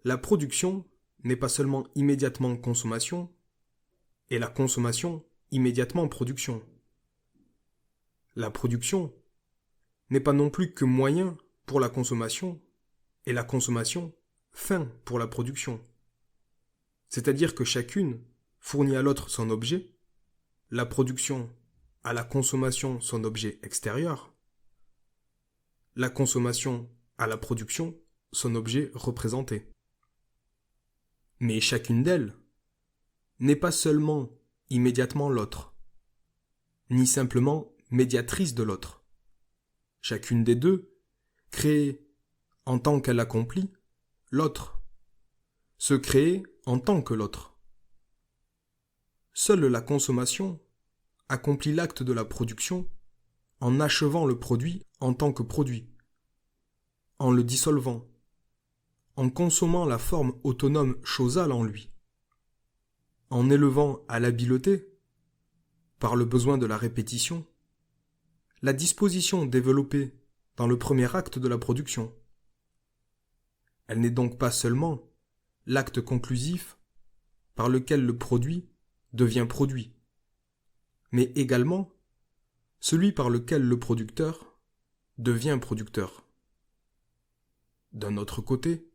la production n'est pas seulement immédiatement consommation, et la consommation immédiatement production. La production n'est pas non plus que moyen pour la consommation, et la consommation fin pour la production. C'est-à-dire que chacune fournit à l'autre son objet, la production à la consommation son objet extérieur, la consommation à la production son objet représenté. Mais chacune d'elles n'est pas seulement immédiatement l'autre, ni simplement médiatrice de l'autre. Chacune des deux crée, en tant qu'elle accomplit, l'autre, se crée en tant que l'autre. Seule la consommation accomplit l'acte de la production en achevant le produit en tant que produit, en le dissolvant, en consommant la forme autonome chosale en lui, en élevant à l'habileté, par le besoin de la répétition, la disposition développée dans le premier acte de la production. Elle n'est donc pas seulement l'acte conclusif par lequel le produit devient produit, mais également celui par lequel le producteur devient producteur. D'un autre côté,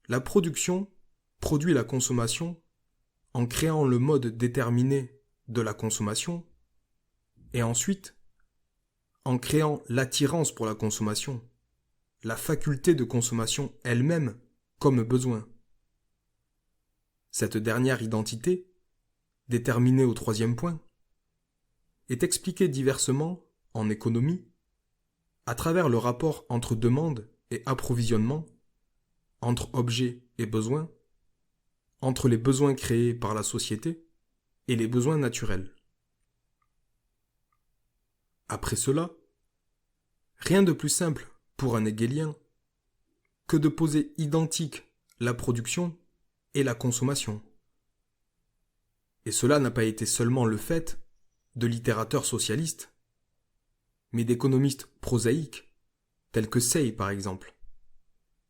la production produit la consommation en créant le mode déterminé de la consommation et ensuite en créant l'attirance pour la consommation, la faculté de consommation elle-même comme besoin. Cette dernière identité, déterminée au troisième point, est expliquée diversement en économie à travers le rapport entre demande et approvisionnement, entre objet et besoin, entre les besoins créés par la société et les besoins naturels. Après cela, rien de plus simple pour un hegelien que de poser identique la production et la consommation. Et cela n'a pas été seulement le fait de littérateurs socialistes, mais d'économistes prosaïques, tels que Say par exemple,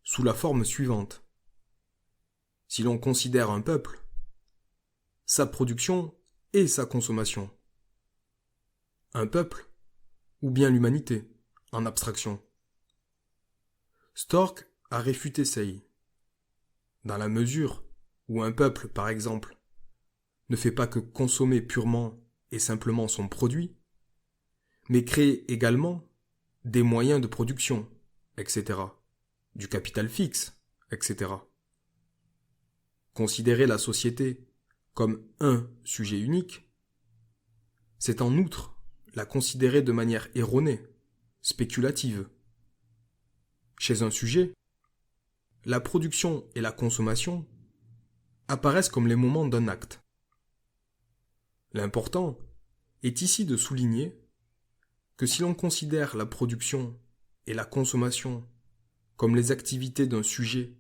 sous la forme suivante. Si l'on considère un peuple, sa production et sa consommation. Un peuple, ou bien l'humanité, en abstraction. Stork a réfuté Say. Dans la mesure où un peuple, par exemple, ne fait pas que consommer purement et simplement son produit, mais crée également des moyens de production, etc., du capital fixe, etc. Considérer la société comme un sujet unique, c'est en outre la considérer de manière erronée, spéculative. Chez un sujet, la production et la consommation apparaissent comme les moments d'un acte. L'important est ici de souligner que si l'on considère la production et la consommation comme les activités d'un sujet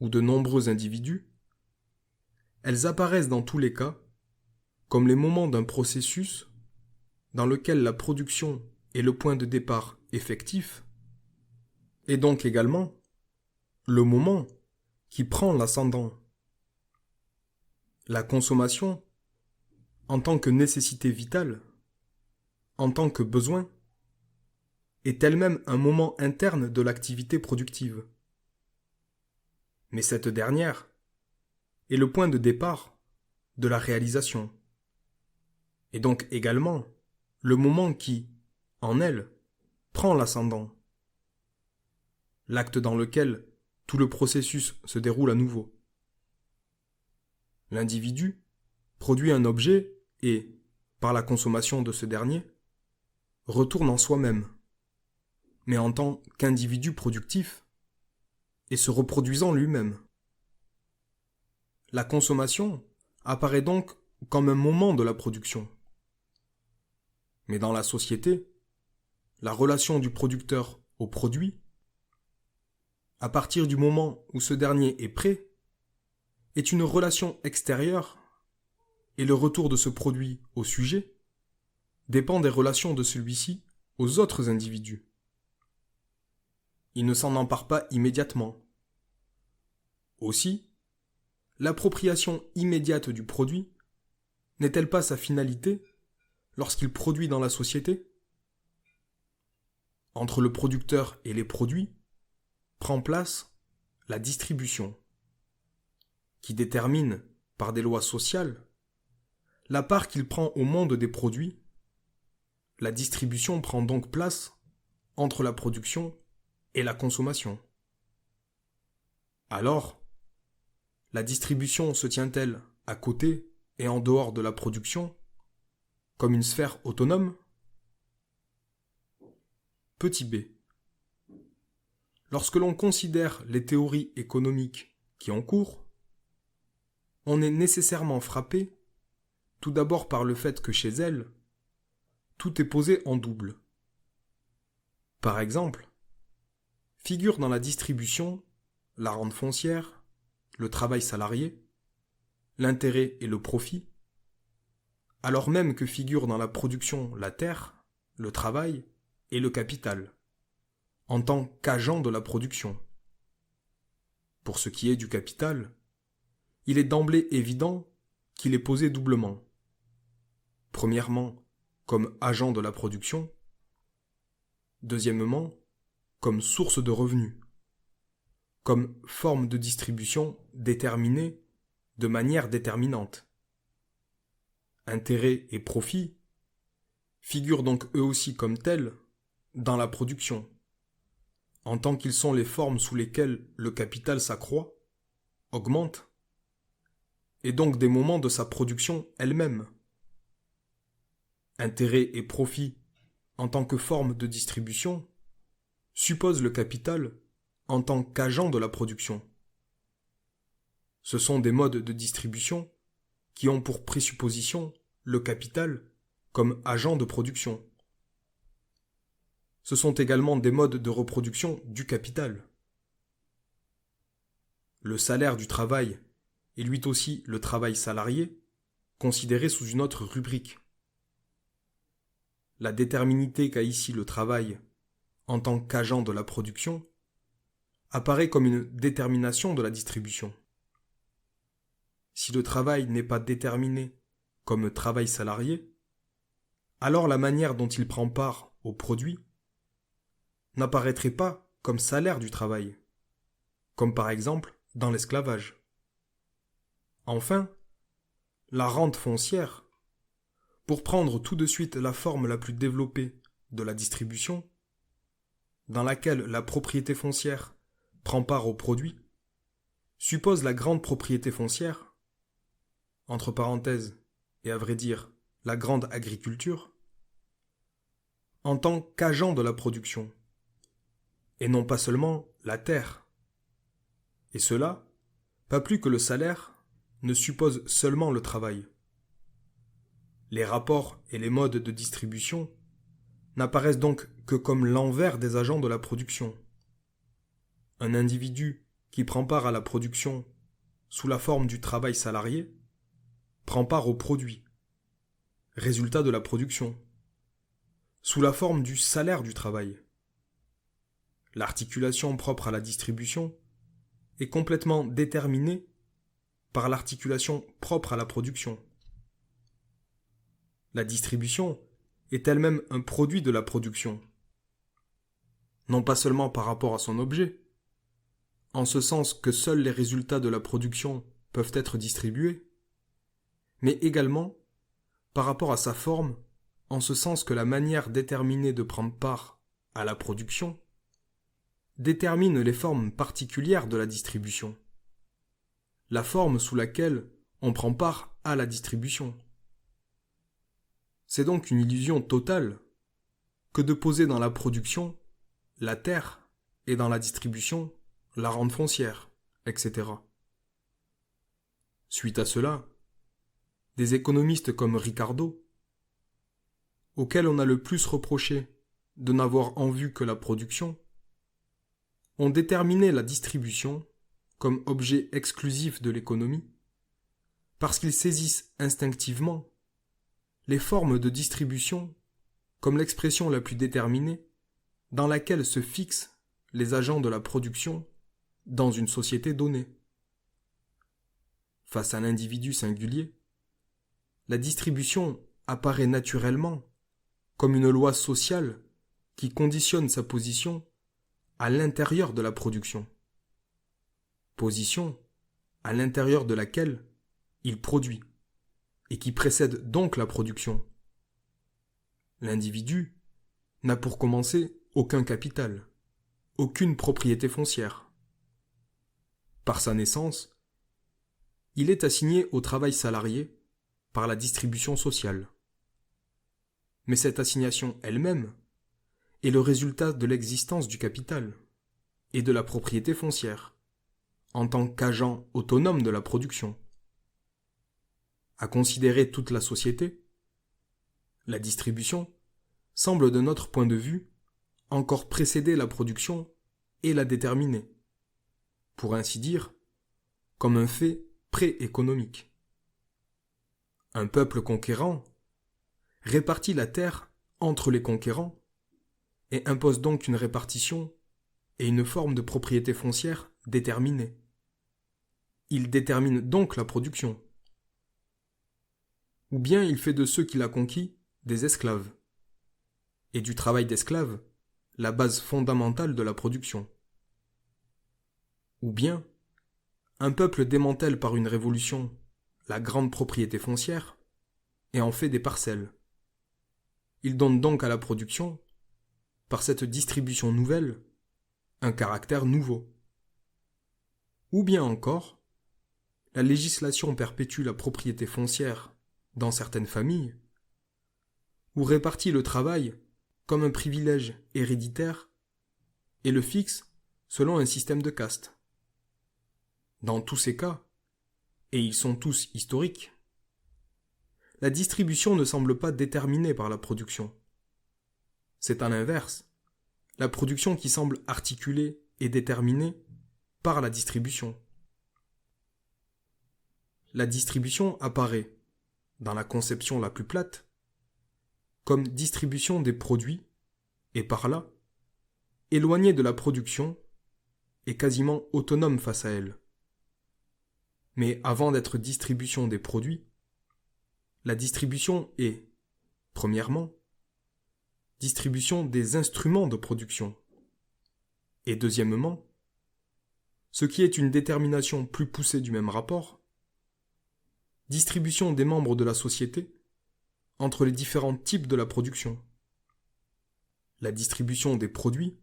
ou de nombreux individus, elles apparaissent dans tous les cas comme les moments d'un processus dans lequel la production est le point de départ effectif, et donc également le moment qui prend l'ascendant. La consommation, en tant que nécessité vitale, en tant que besoin, est elle-même un moment interne de l'activité productive. Mais cette dernière est le point de départ de la réalisation, et donc également le moment qui, en elle, prend l'ascendant, l'acte dans lequel tout le processus se déroule à nouveau. L'individu produit un objet et, par la consommation de ce dernier, retourne en soi-même, mais en tant qu'individu productif et se reproduisant lui-même. La consommation apparaît donc comme un moment de la production. Mais dans la société, la relation du producteur au produit, à partir du moment où ce dernier est prêt, est une relation extérieure et le retour de ce produit au sujet dépend des relations de celui-ci aux autres individus. Il ne s'en empare pas immédiatement. Aussi, l'appropriation immédiate du produit n'est-elle pas sa finalité lorsqu'il produit dans la société ? Entre le producteur et les produits prend place la distribution, qui détermine, par des lois sociales, la part qu'il prend au monde des produits. La distribution prend donc place entre la production et la consommation. Alors, la distribution se tient-elle à côté et en dehors de la production, comme une sphère autonome ? Petit b. Lorsque l'on considère les théories économiques qui ont cours, on est nécessairement frappé, tout d'abord par le fait que chez elles, tout est posé en double. Par exemple, figure dans la distribution la rente foncière, le travail salarié, l'intérêt et le profit, alors même que figure dans la production la terre, le travail et le capital, en tant qu'agent de la production. Pour ce qui est du capital, il est d'emblée évident qu'il est posé doublement. Premièrement, comme agent de la production, deuxièmement, comme source de revenus, comme forme de distribution déterminée de manière déterminante. Intérêt et profit figurent donc eux aussi comme tels dans la production, en tant qu'ils sont les formes sous lesquelles le capital s'accroît, augmente, et donc des moments de sa production elle-même. Intérêt et profit, en tant que forme de distribution, supposent le capital en tant qu'agent de la production. Ce sont des modes de distribution qui ont pour présupposition le capital comme agent de production. Ce sont également des modes de reproduction du capital. Le salaire du travail est lui aussi le travail salarié, considéré sous une autre rubrique. la déterminité qu'a ici le travail en tant qu'agent de la production apparaît comme une détermination de la distribution. Si le travail n'est pas déterminé comme travail salarié, alors la manière dont il prend part au produit n'apparaîtrait pas comme salaire du travail, comme par exemple dans l'esclavage. Enfin, la rente foncière, pour prendre tout de suite la forme la plus développée de la distribution, dans laquelle la propriété foncière prend part au produit, suppose la grande propriété foncière, entre parenthèses, et à vrai dire, la grande agriculture, en tant qu'agent de la production, et non pas seulement la terre. Et cela, pas plus que le salaire, ne suppose seulement le travail. Les rapports et les modes de distribution n'apparaissent donc que comme l'envers des agents de la production. Un individu qui prend part à la production sous la forme du travail salarié prend part au produit, résultat de la production, sous la forme du salaire du travail. L'articulation propre à la distribution est complètement déterminée par l'articulation propre à la production. La distribution est elle-même un produit de la production, non pas seulement par rapport à son objet, en ce sens que seuls les résultats de la production peuvent être distribués, mais également par rapport à sa forme, en ce sens que la manière déterminée de prendre part à la production détermine les formes particulières de la distribution, la forme sous laquelle on prend part à la distribution. C'est donc une illusion totale que de poser dans la production la terre et dans la distribution la rente foncière, etc. Suite à cela, des économistes comme Ricardo, auxquels on a le plus reproché de n'avoir en vue que la production, ont déterminé la distribution comme objet exclusif de l'économie, parce qu'ils saisissent instinctivement les formes de distribution comme l'expression la plus déterminée dans laquelle se fixent les agents de la production dans une société donnée. Face à l'individu singulier, la distribution apparaît naturellement comme une loi sociale qui conditionne sa position à l'intérieur de la production. Position à l'intérieur de laquelle il produit, et qui précède donc la production. L'individu n'a pour commencer aucun capital, aucune propriété foncière. Par sa naissance, il est assigné au travail salarié par la distribution sociale. Mais cette assignation elle-même est le résultat de l'existence du capital et de la propriété foncière, en tant qu'agent autonome de la production. À considérer toute la société, la distribution semble de notre point de vue encore précéder la production et la déterminer, pour ainsi dire, comme un fait pré-économique. Un peuple conquérant répartit la terre entre les conquérants et impose donc une répartition et une forme de propriété foncière déterminée. Il détermine donc la production. Ou bien il fait de ceux qu'il a conquis des esclaves, et du travail d'esclave la base fondamentale de la production. Ou bien un peuple démantèle par une révolution la grande propriété foncière et en fait des parcelles. Il donne donc à la production, par cette distribution nouvelle, un caractère nouveau. Ou bien encore, la législation perpétue la propriété foncière dans certaines familles, ou répartit le travail comme un privilège héréditaire et le fixe selon un système de caste. Dans tous ces cas, et ils sont tous historiques, la distribution ne semble pas déterminée par la production. C'est à l'inverse, la production qui semble articulée et déterminée par la distribution. La distribution apparaît, dans la conception la plus plate, comme distribution des produits, et par là, éloignée de la production et quasiment autonome face à elle. Mais avant d'être distribution des produits, la distribution est, premièrement, distribution des instruments de production, et deuxièmement, ce qui est une détermination plus poussée du même rapport, distribution des membres de la société entre les différents types de la production. La distribution des produits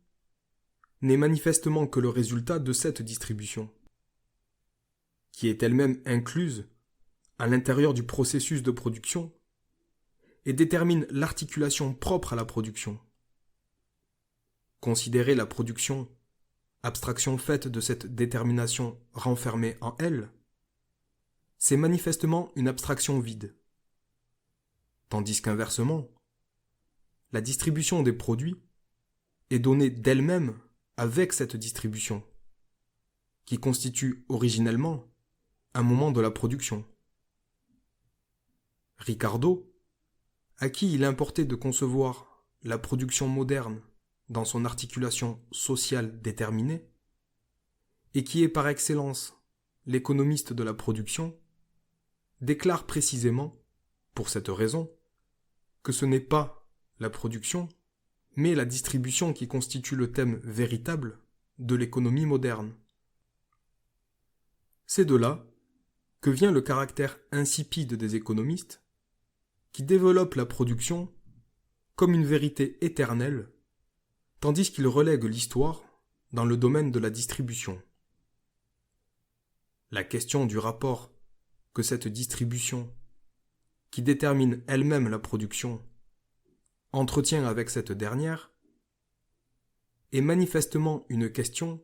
n'est manifestement que le résultat de cette distribution, qui est elle-même incluse à l'intérieur du processus de production et détermine l'articulation propre à la production. Considérer la production, abstraction faite de cette détermination renfermée en elle, c'est manifestement une abstraction vide. Tandis qu'inversement, la distribution des produits est donnée d'elle-même avec cette distribution, qui constitue originellement un moment de la production. Ricardo, à qui il importait de concevoir la production moderne dans son articulation sociale déterminée, et qui est par excellence l'économiste de la production, déclare précisément, pour cette raison, que ce n'est pas la production, mais la distribution qui constitue le thème véritable de l'économie moderne. C'est de là que vient le caractère insipide des économistes, qui développent la production comme une vérité éternelle, tandis qu'ils relèguent l'histoire dans le domaine de la distribution. La question du rapport que cette distribution, qui détermine elle-même la production, entretient avec cette dernière, est manifestement une question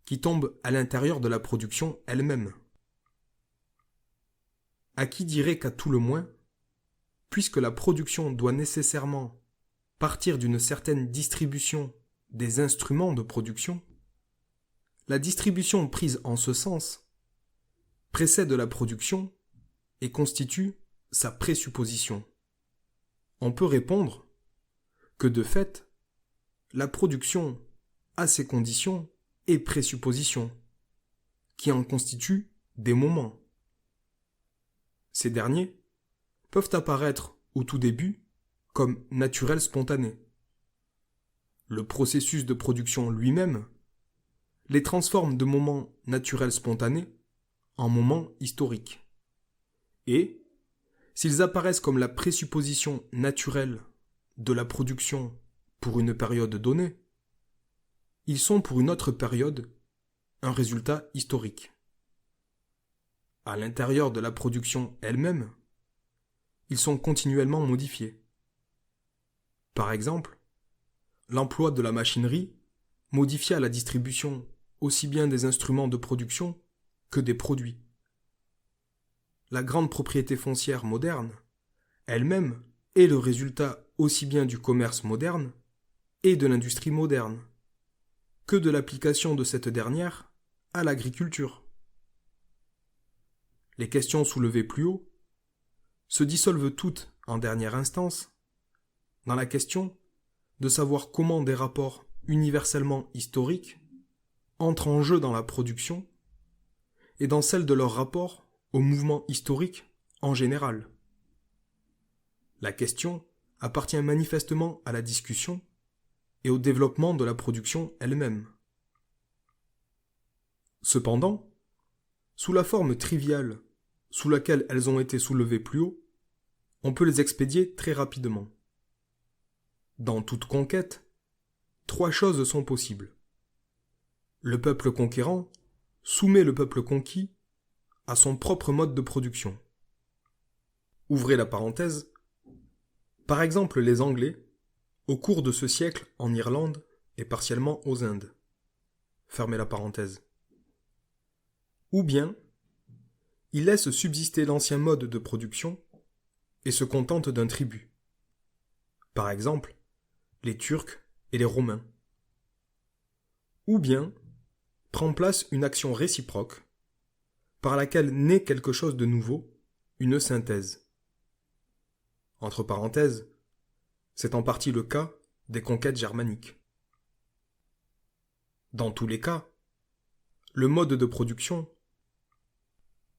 qui tombe à l'intérieur de la production elle-même. À qui dirait qu'à tout le moins, puisque la production doit nécessairement partir d'une certaine distribution des instruments de production, la distribution prise en ce sens précède la production et constitue sa présupposition. On peut répondre que de fait, la production a ses conditions et présuppositions, qui en constituent des moments. Ces derniers peuvent apparaître au tout début comme naturels spontanés. Le processus de production lui-même les transforme de moments naturels spontanés en moments historiques. Et, s'ils apparaissent comme la présupposition naturelle de la production pour une période donnée, ils sont pour une autre période un résultat historique. À l'intérieur de la production elle-même, ils sont continuellement modifiés. Par exemple, l'emploi de la machinerie modifia la distribution aussi bien des instruments de production que des produits. La grande propriété foncière moderne, elle-même, est le résultat aussi bien du commerce moderne et de l'industrie moderne, que de l'application de cette dernière à l'agriculture. Les questions soulevées plus haut se dissolvent toutes, en dernière instance, dans la question de savoir comment des rapports universellement historiques entrent en jeu dans la production et dans celle de leur rapport au mouvement historique en général. La question appartient manifestement à la discussion et au développement de la production elle-même. Cependant, sous la forme triviale sous laquelle elles ont été soulevées plus haut, on peut les expédier très rapidement. Dans toute conquête, 3 choses sont possibles. Le peuple conquérant soumet le peuple conquis à son propre mode de production. Ouvrez la parenthèse. Par exemple, les Anglais, au cours de ce siècle en Irlande et partiellement aux Indes. Fermez la parenthèse. Ou bien, ils laissent subsister l'ancien mode de production et se contentent d'un tribut. Par exemple, les Turcs et les Romains. Ou bien, prend place une action réciproque par laquelle naît quelque chose de nouveau, une synthèse. Entre parenthèses, C'est en partie le cas des conquêtes germaniques. Dans tous les cas, le mode de production,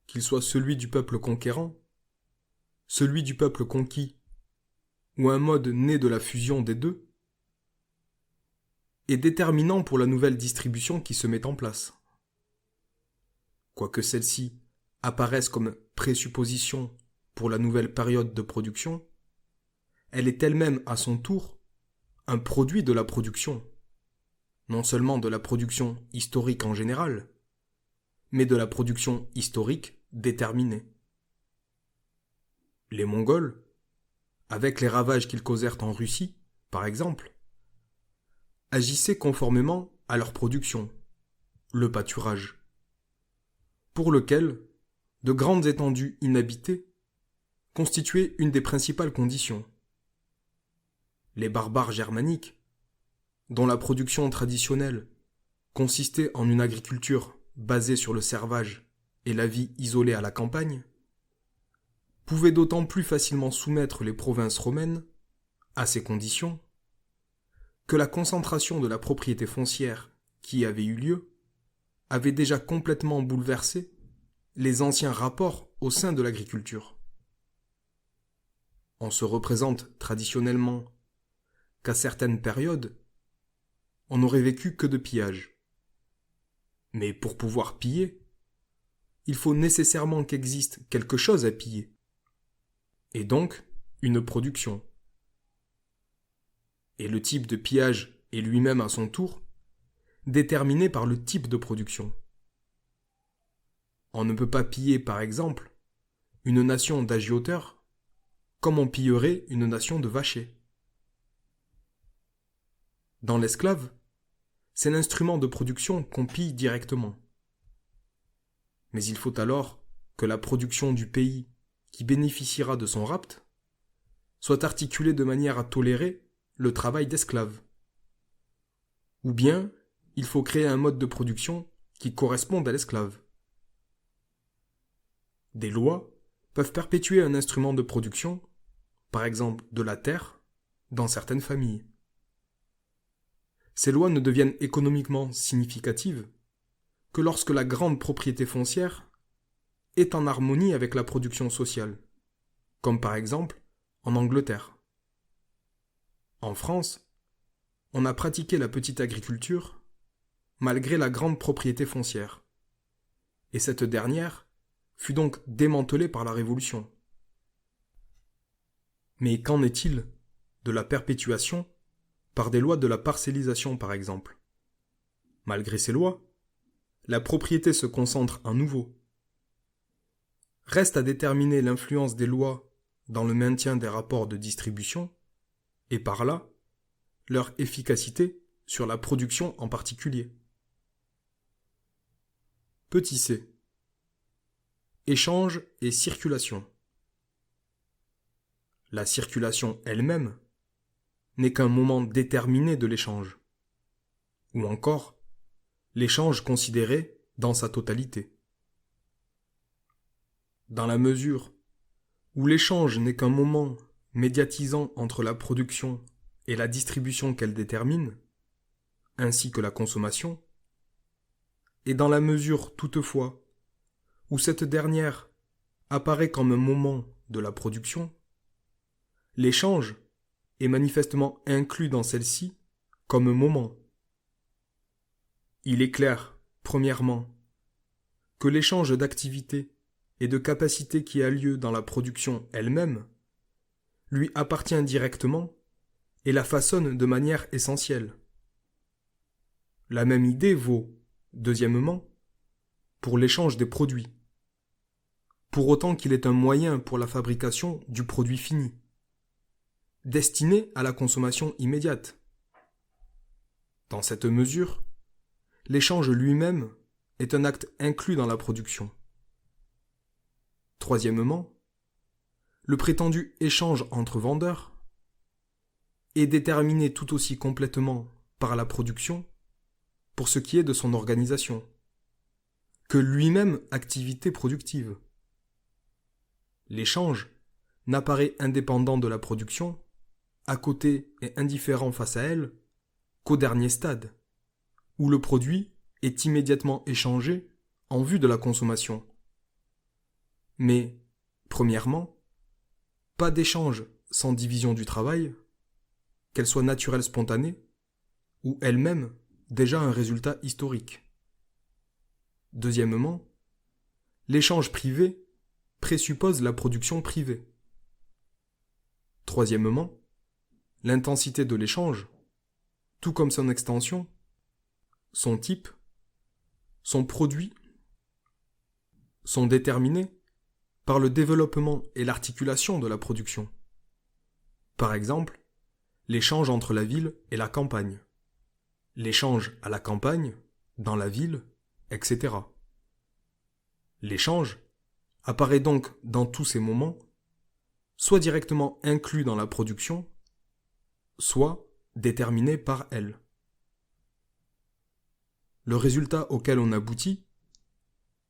qu'il soit celui du peuple conquérant, celui du peuple conquis, ou un mode né de la fusion des deux, est déterminant pour la nouvelle distribution qui se met en place. Quoique celle-ci apparaisse comme présupposition pour la nouvelle période de production, elle est elle-même à son tour un produit de la production, non seulement de la production historique en général, mais de la production historique déterminée. Les Mongols, avec les ravages qu'ils causèrent en Russie, par exemple, agissaient conformément à leur production, le pâturage, pour lequel de grandes étendues inhabitées constituaient une des principales conditions. Les barbares germaniques, dont la production traditionnelle consistait en une agriculture basée sur le servage et la vie isolée à la campagne, pouvaient d'autant plus facilement soumettre les provinces romaines à ces conditions que la concentration de la propriété foncière qui y avait eu lieu avait déjà complètement bouleversé les anciens rapports au sein de l'agriculture. On se représente traditionnellement qu'à certaines périodes, on n'aurait vécu que de pillage. Mais pour pouvoir piller, il faut nécessairement qu'existe quelque chose à piller, et donc une production. Et le type de pillage est lui-même à son tour déterminé par le type de production. On ne peut pas piller, par exemple, une nation d'agioteurs comme on pillerait une nation de vachers. Dans l'esclave, c'est l'instrument de production qu'on pille directement. Mais il faut alors que la production du pays qui bénéficiera de son rapt soit articulée de manière à tolérer le travail d'esclave. Ou bien, il faut créer un mode de production qui corresponde à l'esclave. Des lois peuvent perpétuer un instrument de production, par exemple de la terre, dans certaines familles. Ces lois ne deviennent économiquement significatives que lorsque la grande propriété foncière est en harmonie avec la production sociale, comme par exemple en Angleterre. En France, on a pratiqué la petite agriculture malgré la grande propriété foncière, et cette dernière fut donc démantelée par la Révolution. Mais qu'en est-il de la perpétuation par des lois de la parcellisation par exemple? Malgré ces lois, la propriété se concentre à nouveau. Reste à déterminer l'influence des lois dans le maintien des rapports de distribution, et par là, leur efficacité sur la production en particulier. Petit c. Échange et circulation. La circulation elle-même n'est qu'un moment déterminé de l'échange, ou encore l'échange considéré dans sa totalité. Dans la mesure où l'échange n'est qu'un moment médiatisant entre la production et la distribution qu'elle détermine, ainsi que la consommation, et dans la mesure toutefois où cette dernière apparaît comme un moment de la production, l'échange est manifestement inclus dans celle-ci comme un moment. Il est clair, premièrement, que l'échange d'activités et de capacités qui a lieu dans la production elle-même lui appartient directement et la façonne de manière essentielle. La même idée vaut, deuxièmement, pour l'échange des produits, pour autant qu'il est un moyen pour la fabrication du produit fini, destiné à la consommation immédiate. Dans cette mesure, l'échange lui-même est un acte inclus dans la production. Troisièmement, le prétendu échange entre vendeurs est déterminé tout aussi complètement par la production pour ce qui est de son organisation, que lui-même activité productive. L'échange n'apparaît indépendant de la production à côté et indifférent face à elle qu'au dernier stade, où le produit est immédiatement échangé en vue de la consommation. Mais, premièrement, pas d'échange sans division du travail, qu'elle soit naturelle spontanée, ou elle-même déjà un résultat historique. Deuxièmement, l'échange privé présuppose la production privée. Troisièmement, l'intensité de l'échange, tout comme son extension, son type, son produit, sont déterminés par le développement et l'articulation de la production. Par exemple, l'échange entre la ville et la campagne, l'échange à la campagne, dans la ville, etc. L'échange apparaît donc dans tous ces moments, soit directement inclus dans la production, soit déterminé par elle. Le résultat auquel on aboutit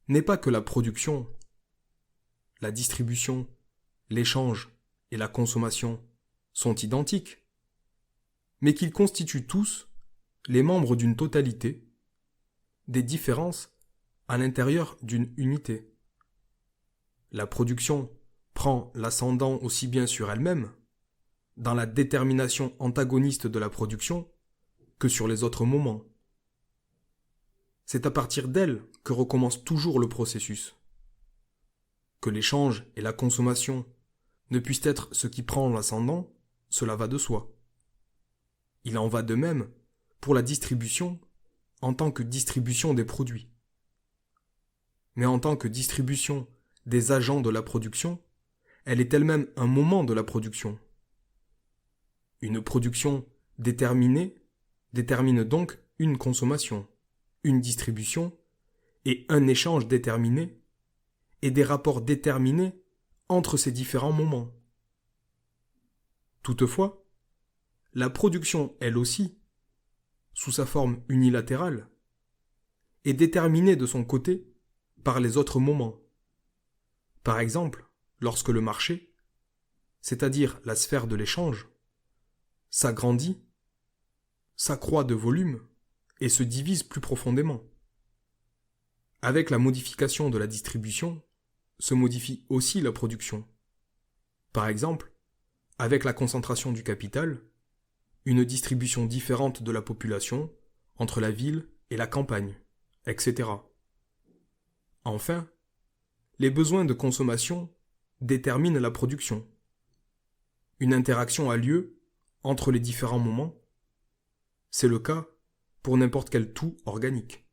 n'est pas que la production, la distribution, l'échange et la consommation sont identiques, mais qu'ils constituent tous les membres d'une totalité, des différences à l'intérieur d'une unité. La production prend l'ascendant aussi bien sur elle-même, dans la détermination antagoniste de la production, que sur les autres moments. C'est à partir d'elle que recommence toujours le processus. Que l'échange et la consommation ne puissent être ce qui prend l'ascendant, cela va de soi. Il en va de même pour la distribution en tant que distribution des produits. Mais en tant que distribution des agents de la production, elle est elle-même un moment de la production. Une production déterminée détermine donc une consommation, une distribution et un échange déterminé et des rapports déterminés entre ces différents moments. Toutefois, la production, elle aussi, sous sa forme unilatérale, est déterminée de son côté par les autres moments. Par exemple, lorsque le marché, c'est-à-dire la sphère de l'échange, s'agrandit, s'accroît de volume et se divise plus profondément. Avec la modification de la distribution, se modifie aussi la production. Par exemple, avec la concentration du capital, une distribution différente de la population entre la ville et la campagne, etc. Enfin, les besoins de consommation déterminent la production. Une interaction a lieu entre les différents moments. C'est le cas pour n'importe quel tout organique.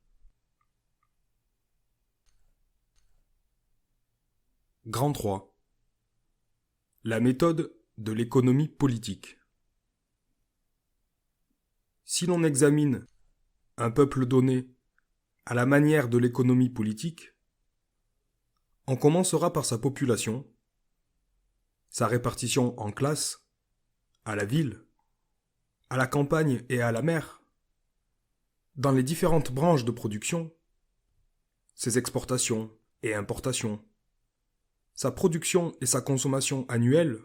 Grand 3. La méthode de l'économie politique. Si l'on examine un peuple donné à la manière de l'économie politique, on commencera par sa population, sa répartition en classes, à la ville, à la campagne et à la mer, dans les différentes branches de production, ses exportations et importations, sa production et sa consommation annuelle,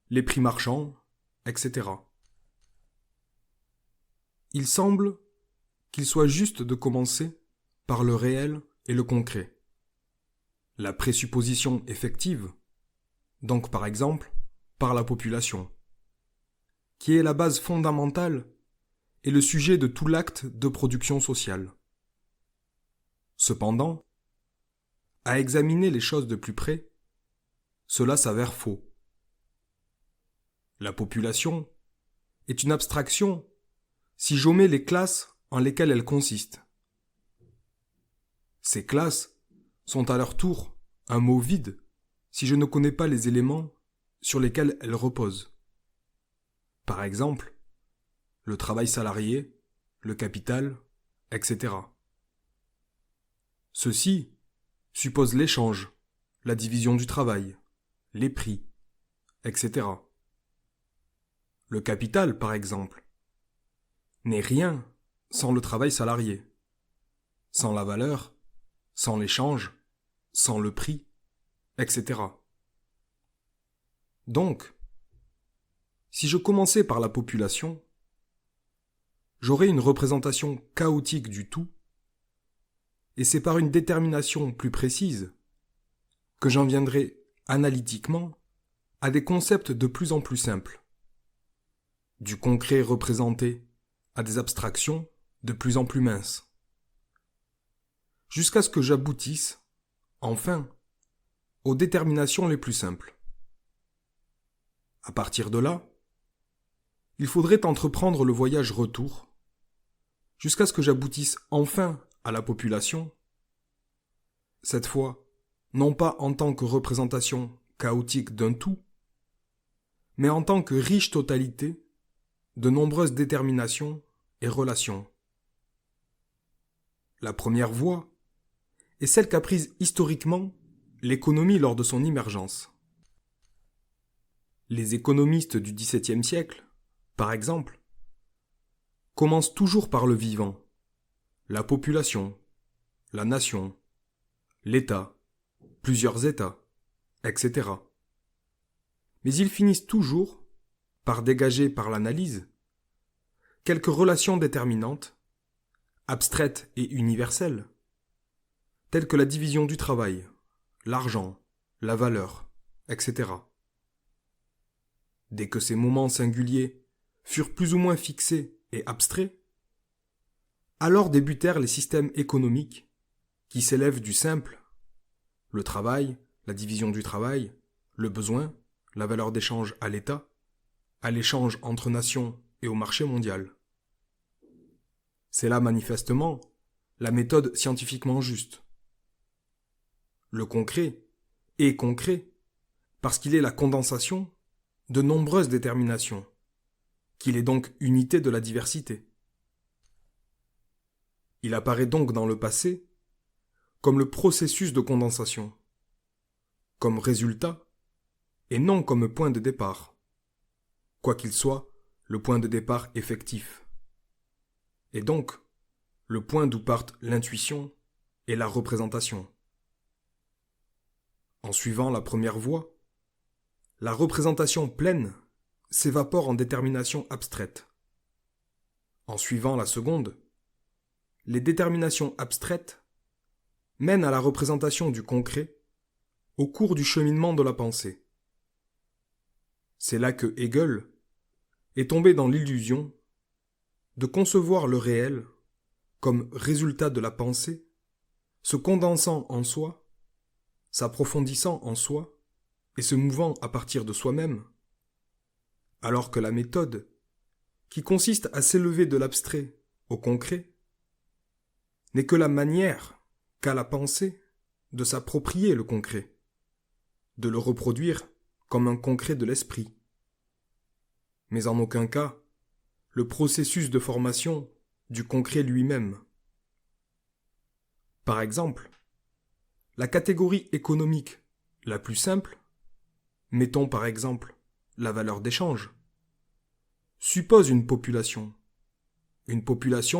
les prix marchands, etc. Il semble qu'il soit juste de commencer par le réel et le concret. La présupposition effective, donc par exemple par la population, qui est la base fondamentale et le sujet de tout l'acte de production sociale. Cependant, à examiner les choses de plus près, cela s'avère faux. La population est une abstraction si j'omets les classes en lesquelles elle consiste. Ces classes sont à leur tour un mot vide si je ne connais pas les éléments sur lesquels elles reposent. Par exemple, le travail salarié, le capital, etc. Ceci suppose l'échange, la division du travail, les prix, etc. Le capital, par exemple, n'est rien sans le travail salarié, sans la valeur, sans l'échange, sans le prix, etc. Donc, Si je commençais par la population, j'aurais une représentation chaotique du tout, et c'est par une détermination plus précise que j'en viendrai analytiquement à des concepts de plus en plus simples, du concret représenté à des abstractions de plus en plus minces, jusqu'à ce que j'aboutisse, enfin, aux déterminations les plus simples. À partir de là, il faudrait entreprendre le voyage retour, jusqu'à ce que j'aboutisse enfin à la population, cette fois, non pas en tant que représentation chaotique d'un tout, mais en tant que riche totalité de nombreuses déterminations et relations. La première voie est celle qu'a prise historiquement l'économie lors de son émergence. Les économistes du XVIIe siècle, par exemple, commencent toujours par le vivant, la population, la nation, l'État, plusieurs États, etc. Mais ils finissent toujours par dégager par l'analyse quelques relations déterminantes, abstraites et universelles, telles que la division du travail, l'argent, la valeur, etc. Dès que ces moments singuliers furent plus ou moins fixés et abstraits, alors débutèrent les systèmes économiques qui s'élèvent du simple, le travail, la division du travail, le besoin, la valeur d'échange à l'État, à l'échange entre nations et au marché mondial. C'est là manifestement la méthode scientifiquement juste. Le concret est concret parce qu'il est la condensation de nombreuses déterminations, qu'il est donc unité de la diversité. Il apparaît donc dans le passé comme le processus de condensation, comme résultat et non comme point de départ, quoiqu'il soit le point de départ effectif, et donc le point d'où partent l'intuition et la représentation. En suivant la première voie, la représentation pleine s'évapore en détermination abstraite. En suivant la seconde, les déterminations abstraites mènent à la représentation du concret au cours du cheminement de la pensée. C'est là que Hegel est tombé dans l'illusion de concevoir le réel comme résultat de la pensée, se condensant en soi, s'approfondissant en soi et se mouvant à partir de soi-même, alors que la méthode, qui consiste à s'élever de l'abstrait au concret, n'est que la manière qu'a la pensée de s'approprier le concret, de le reproduire comme un concret de l'esprit. Mais en aucun cas, le processus de formation du concret lui-même. Par exemple, la catégorie économique la plus simple, mettons par exemple la valeur d'échange, suppose une population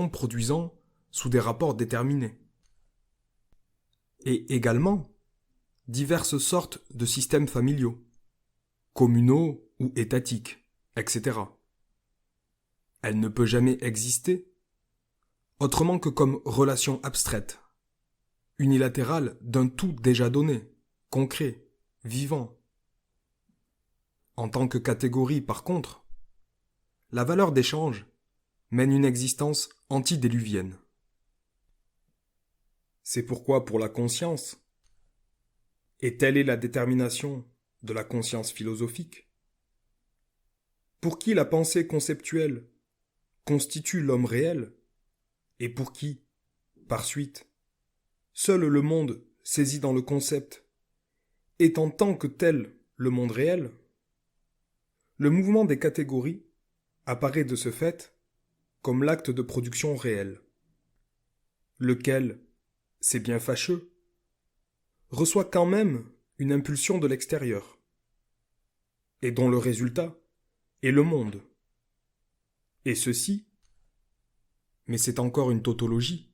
produisant sous des rapports déterminés, et également diverses sortes de systèmes familiaux, communaux ou étatiques, etc. Elle ne peut jamais exister autrement que comme relation abstraite, unilatérale d'un tout déjà donné, concret, vivant. En tant que catégorie, par contre, la valeur d'échange mène une existence antidéluvienne. C'est pourquoi pour la conscience, et telle est la détermination de la conscience philosophique, pour qui la pensée conceptuelle constitue l'homme réel, et pour qui, par suite, seul le monde saisi dans le concept est en tant que tel le monde réel, le mouvement des catégories apparaît de ce fait comme l'acte de production réel, lequel, c'est bien fâcheux, reçoit quand même une impulsion de l'extérieur, et dont le résultat est le monde. Et ceci, mais c'est encore une tautologie,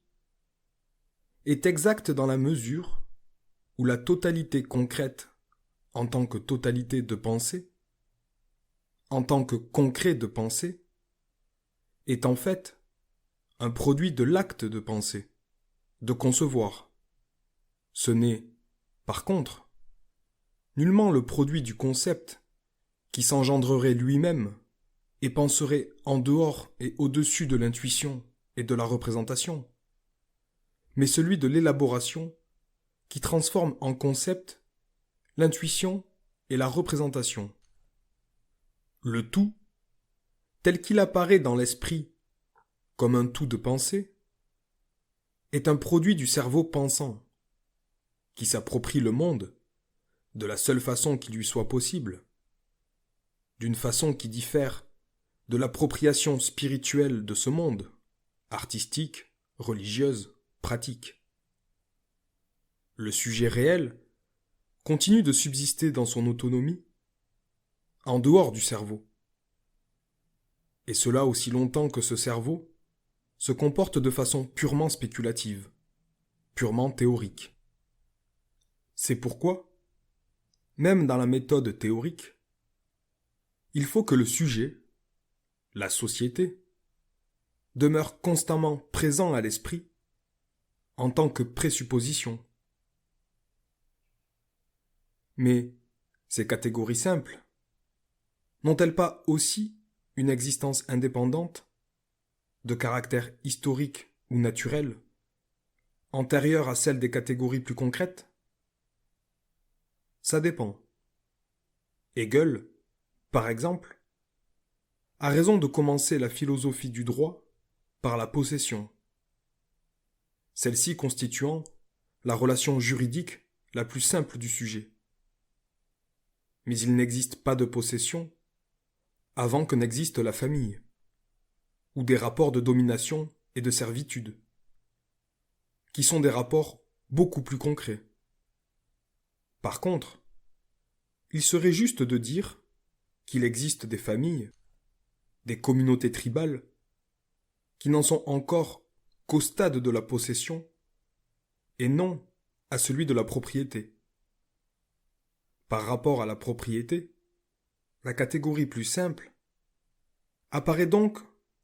est exact dans la mesure où la totalité concrète, en tant que totalité de pensée, en tant que concret de pensée, est en fait un produit de l'acte de penser, de concevoir. Ce n'est, par contre, nullement le produit du concept qui s'engendrerait lui-même et penserait en dehors et au-dessus de l'intuition et de la représentation, mais celui de l'élaboration qui transforme en concept l'intuition et la représentation. Le tout, tel qu'il apparaît dans l'esprit comme un tout de pensée, est un produit du cerveau pensant, qui s'approprie le monde de la seule façon qui lui soit possible, d'une façon qui diffère de l'appropriation spirituelle de ce monde, artistique, religieuse, pratique. Le sujet réel continue de subsister dans son autonomie, en dehors du cerveau. Et cela aussi longtemps que ce cerveau se comporte de façon purement spéculative, purement théorique. C'est pourquoi, même dans la méthode théorique, il faut que le sujet, la société, demeure constamment présent à l'esprit en tant que présupposition. Mais ces catégories simples n'ont-elles pas aussi une existence indépendante, de caractère historique ou naturel, antérieure à celle des catégories plus concrètes? Ça dépend. Hegel, par exemple, a raison de commencer la philosophie du droit par la possession, celle-ci constituant la relation juridique la plus simple du sujet. Mais il n'existe pas de possession avant que n'existe la famille, ou des rapports de domination et de servitude, qui sont des rapports beaucoup plus concrets. Par contre, il serait juste de dire qu'il existe des familles, des communautés tribales, qui n'en sont encore qu'au stade de la possession, et non à celui de la propriété. Par rapport à la propriété, la catégorie plus simple apparaît donc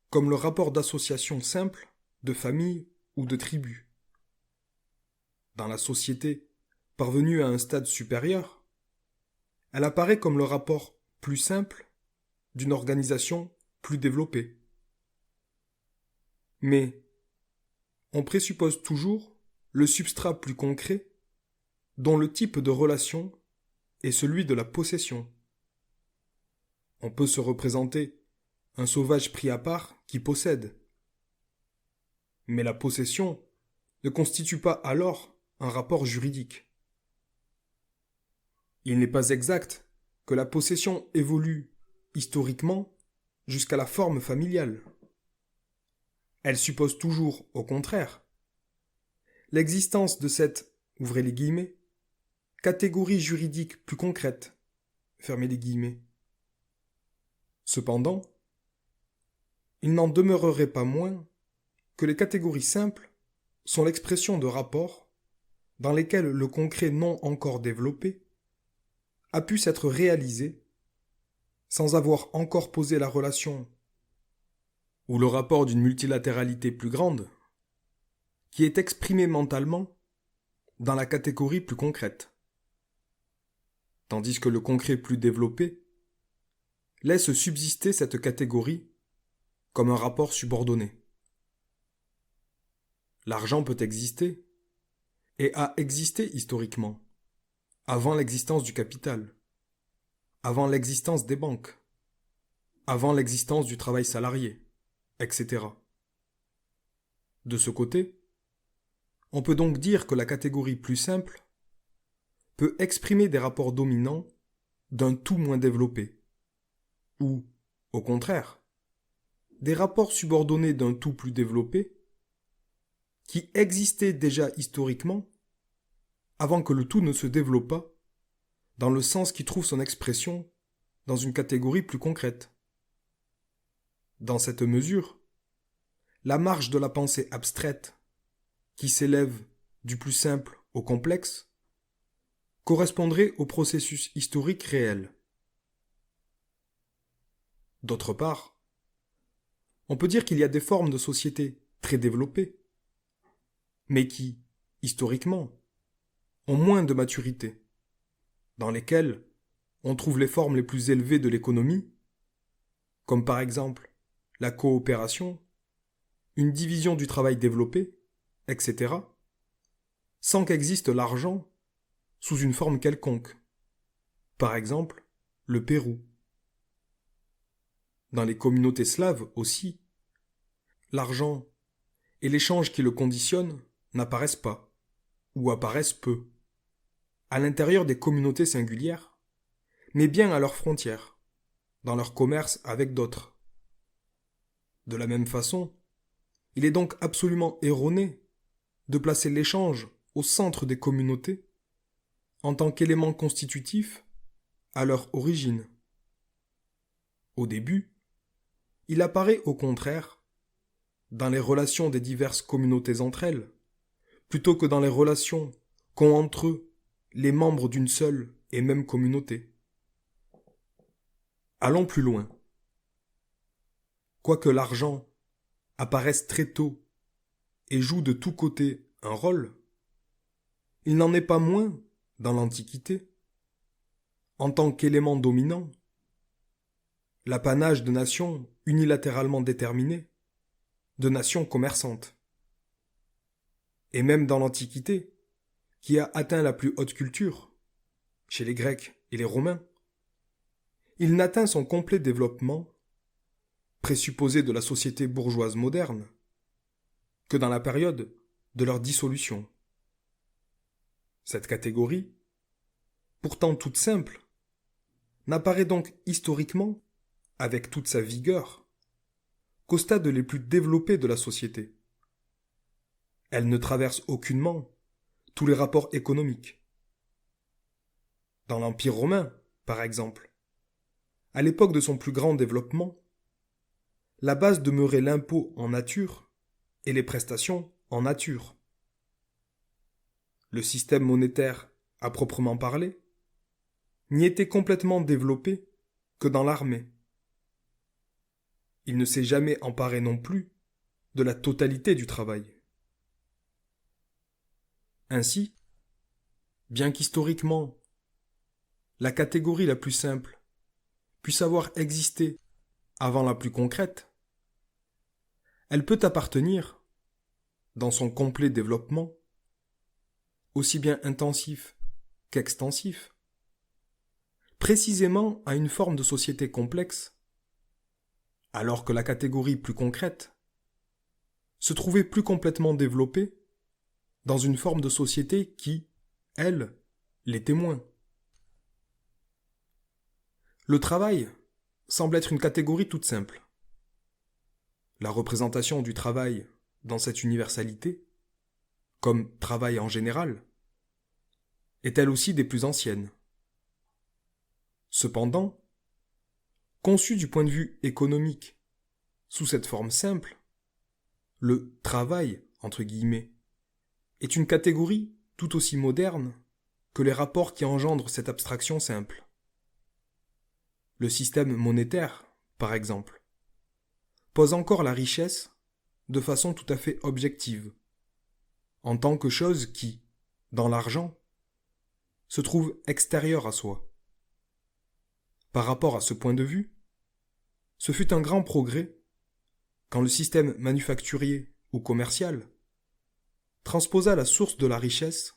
comme le rapport d'association simple de famille ou de tribu. Dans la société parvenue à un stade supérieur, elle apparaît comme le rapport plus simple d'une organisation plus développée. Mais on présuppose toujours le substrat plus concret dont le type de relation est celui de la possession. On peut se représenter un sauvage pris à part qui possède. Mais la possession ne constitue pas alors un rapport juridique. Il n'est pas exact que la possession évolue historiquement jusqu'à la forme familiale. Elle suppose toujours, au contraire, l'existence de cette, ouvrez les guillemets, catégorie juridique plus concrète, fermez les guillemets. Cependant, il n'en demeurerait pas moins que les catégories simples sont l'expression de rapports dans lesquels le concret non encore développé a pu s'être réalisé sans avoir encore posé la relation ou le rapport d'une multilatéralité plus grande qui est exprimé mentalement dans la catégorie plus concrète, tandis que le concret plus développé laisse subsister cette catégorie comme un rapport subordonné. L'argent peut exister, et a existé historiquement, avant l'existence du capital, avant l'existence des banques, avant l'existence du travail salarié, etc. De ce côté, on peut donc dire que la catégorie plus simple peut exprimer des rapports dominants d'un tout moins développé, ou, au contraire, des rapports subordonnés d'un tout plus développé qui existaient déjà historiquement avant que le tout ne se développât dans le sens qui trouve son expression dans une catégorie plus concrète. Dans cette mesure, la marche de la pensée abstraite, qui s'élève du plus simple au complexe, correspondrait au processus historique réel. D'autre part, on peut dire qu'il y a des formes de société très développées, mais qui, historiquement, ont moins de maturité, dans lesquelles on trouve les formes les plus élevées de l'économie, comme par exemple la coopération, une division du travail développée, etc., sans qu'existe l'argent sous une forme quelconque. Par exemple, le Pérou. Dans les communautés slaves aussi, l'argent et l'échange qui le conditionnent n'apparaissent pas, ou apparaissent peu, à l'intérieur des communautés singulières, mais bien à leurs frontières, dans leur commerce avec d'autres. De la même façon, il est donc absolument erroné de placer l'échange au centre des communautés en tant qu'élément constitutif à leur origine. Au début, il apparaît au contraire dans les relations des diverses communautés entre elles, plutôt que dans les relations qu'ont entre eux les membres d'une seule et même communauté. Allons plus loin. Quoique l'argent apparaisse très tôt et joue de tous côtés un rôle, il n'en est pas moins, dans l'Antiquité, en tant qu'élément dominant, l'apanage de nations unilatéralement déterminées, de nations commerçantes. Et même dans l'Antiquité, qui a atteint la plus haute culture, chez les Grecs et les Romains, il n'atteint son complet développement, présupposé de la société bourgeoise moderne, que dans la période de leur dissolution. Cette catégorie, pourtant toute simple, n'apparaît donc historiquement, avec toute sa vigueur, qu'aux stades les plus développés de la société. Elle ne traverse aucunement tous les rapports économiques. Dans l'Empire romain, par exemple, à l'époque de son plus grand développement, la base demeurait l'impôt en nature et les prestations en nature. Le système monétaire, à proprement parler, n'y était complètement développé que dans l'armée. Il ne s'est jamais emparé non plus de la totalité du travail. Ainsi, bien qu'historiquement, la catégorie la plus simple puisse avoir existé avant la plus concrète, elle peut appartenir, dans son complet développement, aussi bien intensif qu'extensif, précisément à une forme de société complexe, alors que la catégorie plus concrète se trouvait plus complètement développée dans une forme de société qui, elle, l'était moins. Le travail semble être une catégorie toute simple. La représentation du travail dans cette universalité, comme travail en général, est elle aussi des plus anciennes. Cependant, conçu du point de vue économique sous cette forme simple, le travail, entre guillemets, est une catégorie tout aussi moderne que les rapports qui engendrent cette abstraction simple. Le système monétaire, par exemple, pose encore la richesse de façon tout à fait objective, en tant que chose qui, dans l'argent, se trouve extérieure à soi. Par rapport à ce point de vue, ce fut un grand progrès quand le système manufacturier ou commercial transposa la source de la richesse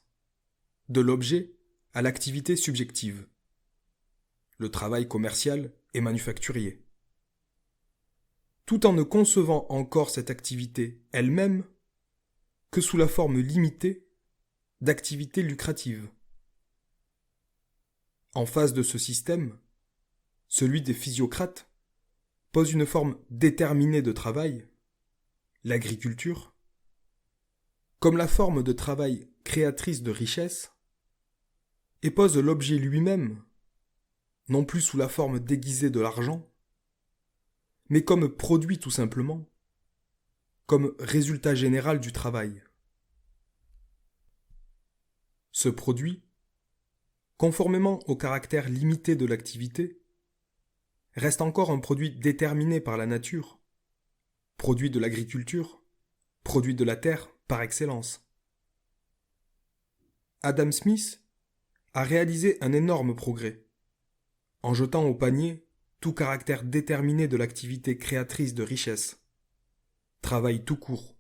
de l'objet à l'activité subjective, le travail commercial et manufacturier, tout en ne concevant encore cette activité elle-même que sous la forme limitée d'activité lucrative. En face de ce système, celui des physiocrates pose une forme déterminée de travail, l'agriculture, comme la forme de travail créatrice de richesse, et pose l'objet lui-même, non plus sous la forme déguisée de l'argent, mais comme produit tout simplement, comme résultat général du travail. Ce produit, conformément au caractère limité de l'activité, reste encore un produit déterminé par la nature, produit de l'agriculture, produit de la terre par excellence. Adam Smith a réalisé un énorme progrès, en jetant au panier tout caractère déterminé de l'activité créatrice de richesse, travail tout court,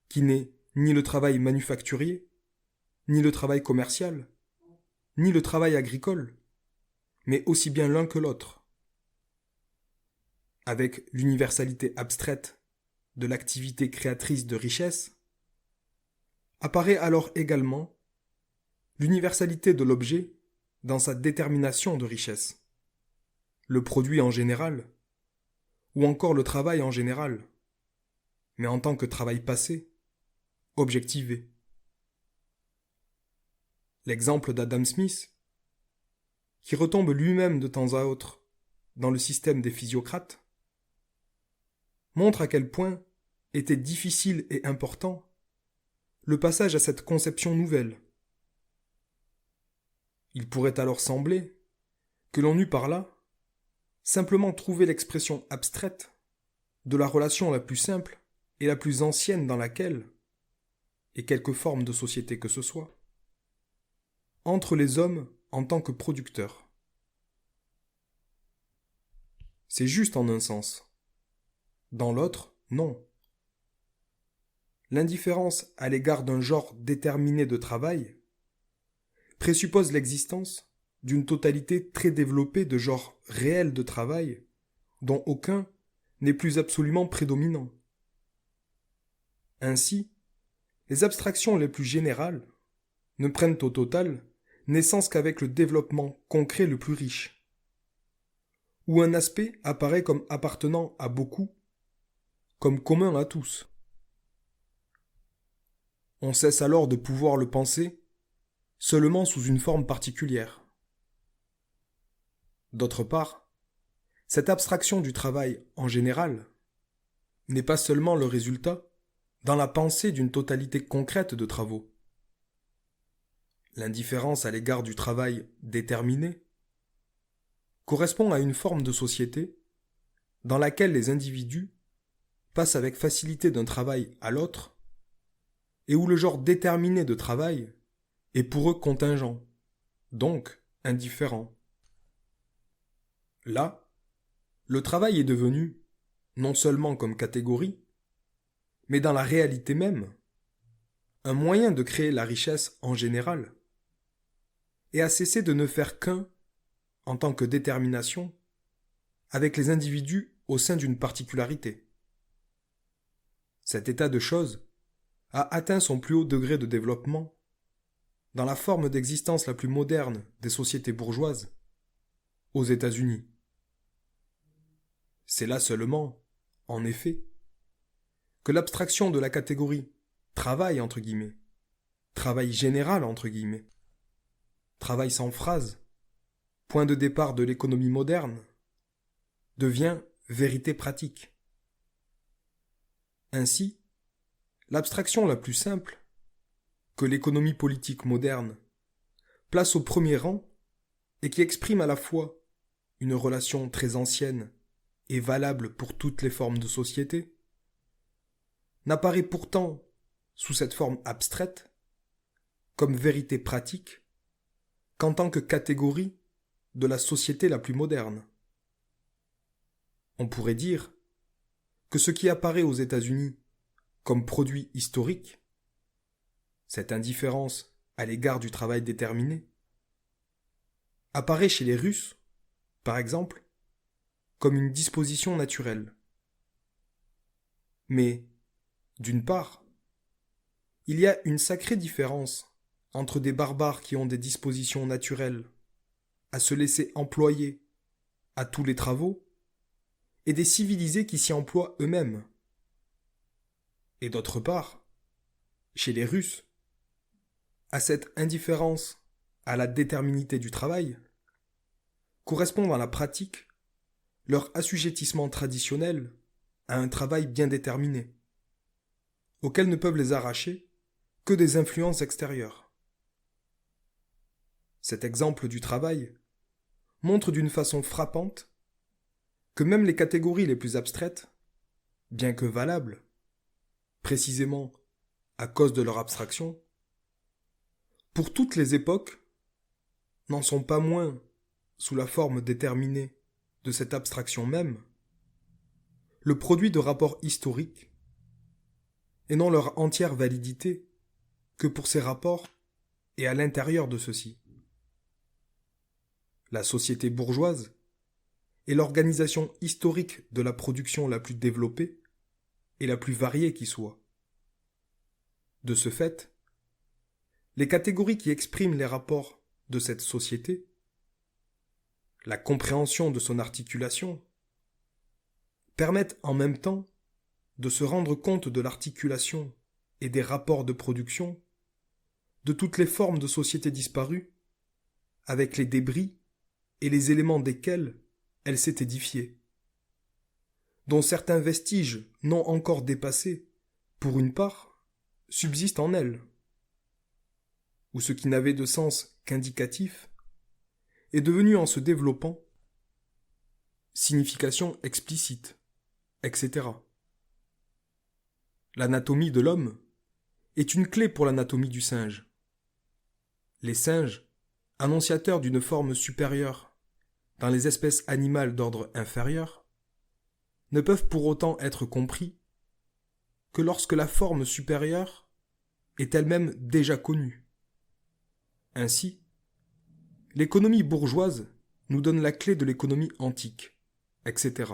qui n'est ni le travail manufacturier, ni le travail commercial, ni le travail agricole, mais aussi bien l'un que l'autre. Avec l'universalité abstraite de l'activité créatrice de richesse, apparaît alors également l'universalité de l'objet dans sa détermination de richesse, le produit en général, ou encore le travail en général, mais en tant que travail passé, objectivé. L'exemple d'Adam Smith, qui retombe lui-même de temps à autre dans le système des physiocrates, montre à quel point était difficile et important le passage à cette conception nouvelle. Il pourrait alors sembler que l'on eût par là simplement trouvé l'expression abstraite de la relation la plus simple et la plus ancienne dans laquelle, et quelque forme de société que ce soit, entre les hommes en tant que producteurs. C'est juste en un sens. Dans l'autre, non. L'indifférence à l'égard d'un genre déterminé de travail présuppose l'existence d'une totalité très développée de genres réels de travail dont aucun n'est plus absolument prédominant. Ainsi, les abstractions les plus générales ne prennent au total naissance qu'avec le développement concret le plus riche, où un aspect apparaît comme appartenant à beaucoup, comme commun à tous. On cesse alors de pouvoir le penser seulement sous une forme particulière. D'autre part, cette abstraction du travail en général n'est pas seulement le résultat dans la pensée d'une totalité concrète de travaux. L'indifférence à l'égard du travail déterminé correspond à une forme de société dans laquelle les individus passent avec facilité d'un travail à l'autre et où le genre déterminé de travail est pour eux contingent, donc indifférent. Là, le travail est devenu, non seulement comme catégorie, mais dans la réalité même, un moyen de créer la richesse en général, et a cessé de ne faire qu'un, en tant que détermination, avec les individus au sein d'une particularité. Cet état de choses a atteint son plus haut degré de développement dans la forme d'existence la plus moderne des sociétés bourgeoises, aux États-Unis. C'est là seulement, en effet, que l'abstraction de la catégorie travail entre guillemets, travail général entre guillemets, travail sans phrase, point de départ de l'économie moderne, devient vérité pratique. Ainsi, l'abstraction la plus simple, que l'économie politique moderne place au premier rang et qui exprime à la fois une relation très ancienne et valable pour toutes les formes de société, n'apparaît pourtant, sous cette forme abstraite, comme vérité pratique, qu'en tant que catégorie de la société la plus moderne. On pourrait dire que ce qui apparaît aux États-Unis comme produit historique, cette indifférence à l'égard du travail déterminé, apparaît chez les Russes, par exemple, comme une disposition naturelle. Mais, d'une part, il y a une sacrée différence entre des barbares qui ont des dispositions naturelles à se laisser employer à tous les travaux et des civilisés qui s'y emploient eux-mêmes. Et d'autre part, chez les Russes, à cette indifférence à la déterminité du travail, correspond dans la pratique leur assujettissement traditionnel à un travail bien déterminé, auquel ne peuvent les arracher que des influences extérieures. Cet exemple du travail montre d'une façon frappante que même les catégories les plus abstraites, bien que valables, précisément à cause de leur abstraction, pour toutes les époques, n'en sont pas moins, sous la forme déterminée de cette abstraction même, le produit de rapports historiques, et non leur entière validité que pour ces rapports et à l'intérieur de ceux-ci. La société bourgeoise est l'organisation historique de la production la plus développée et la plus variée qui soit. De ce fait, les catégories qui expriment les rapports de cette société, la compréhension de son articulation, permettent en même temps de se rendre compte de l'articulation et des rapports de production de toutes les formes de société disparues, avec les débris et les éléments desquels elle s'est édifiée, dont certains vestiges non encore dépassés, pour une part, subsistent en elle, où ce qui n'avait de sens qu'indicatif est devenu en se développant signification explicite, etc. L'anatomie de l'homme est une clé pour l'anatomie du singe. Les singes, annonciateurs d'une forme supérieure dans les espèces animales d'ordre inférieur, ne peuvent pour autant être compris que lorsque la forme supérieure est elle-même déjà connue. Ainsi, l'économie bourgeoise nous donne la clé de l'économie antique, etc.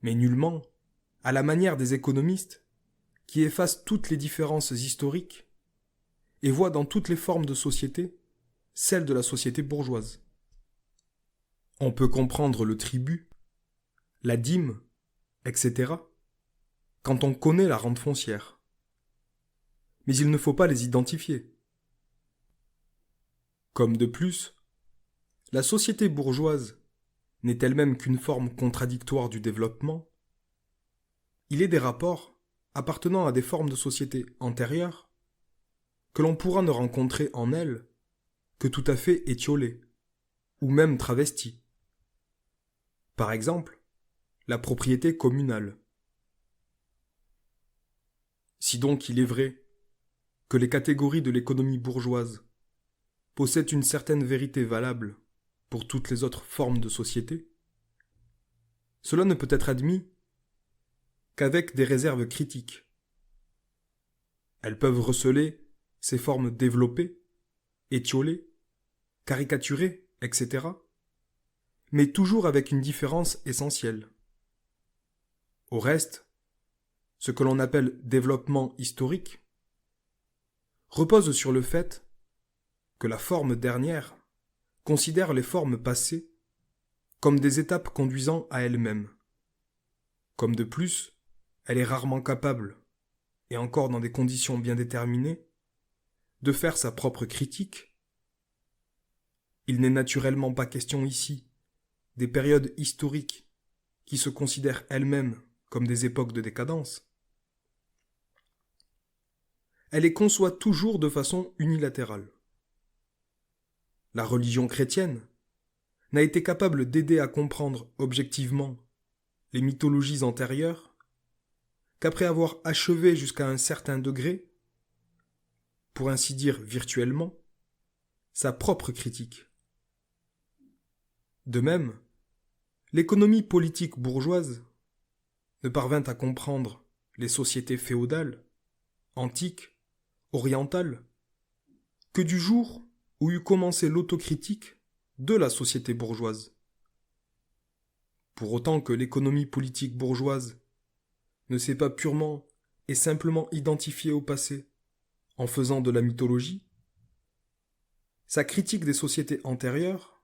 Mais nullement à la manière des économistes qui effacent toutes les différences historiques et voient dans toutes les formes de société celle de la société bourgeoise. On peut comprendre le tribut, la dîme, etc. quand on connaît la rente foncière. Mais il ne faut pas les identifier. Comme de plus, la société bourgeoise n'est elle-même qu'une forme contradictoire du développement, il est des rapports appartenant à des formes de société antérieures que l'on pourra ne rencontrer en elle que tout à fait étiolées, ou même travesties. Par exemple, la propriété communale. Si donc il est vrai que les catégories de l'économie bourgeoise possèdent une certaine vérité valable pour toutes les autres formes de société, cela ne peut être admis qu'avec des réserves critiques. Elles peuvent receler ces formes développées, étiolées, caricaturées, etc., mais toujours avec une différence essentielle. Au reste, ce que l'on appelle développement historique repose sur le fait que la forme dernière considère les formes passées comme des étapes conduisant à elles-mêmes. Comme de plus, elle est rarement capable, et encore dans des conditions bien déterminées, de faire sa propre critique. Il n'est naturellement pas question ici des périodes historiques qui se considèrent elles-mêmes comme des époques de décadence. Elle les conçoit toujours de façon unilatérale. La religion chrétienne n'a été capable d'aider à comprendre objectivement les mythologies antérieures qu'après avoir achevé jusqu'à un certain degré, pour ainsi dire virtuellement, sa propre critique. De même, l'économie politique bourgeoise ne parvint à comprendre les sociétés féodales, antiques, orientales, que du jour où eut commencé l'autocritique de la société bourgeoise. Pour autant que l'économie politique bourgeoise ne s'est pas purement et simplement identifiée au passé en faisant de la mythologie, sa critique des sociétés antérieures,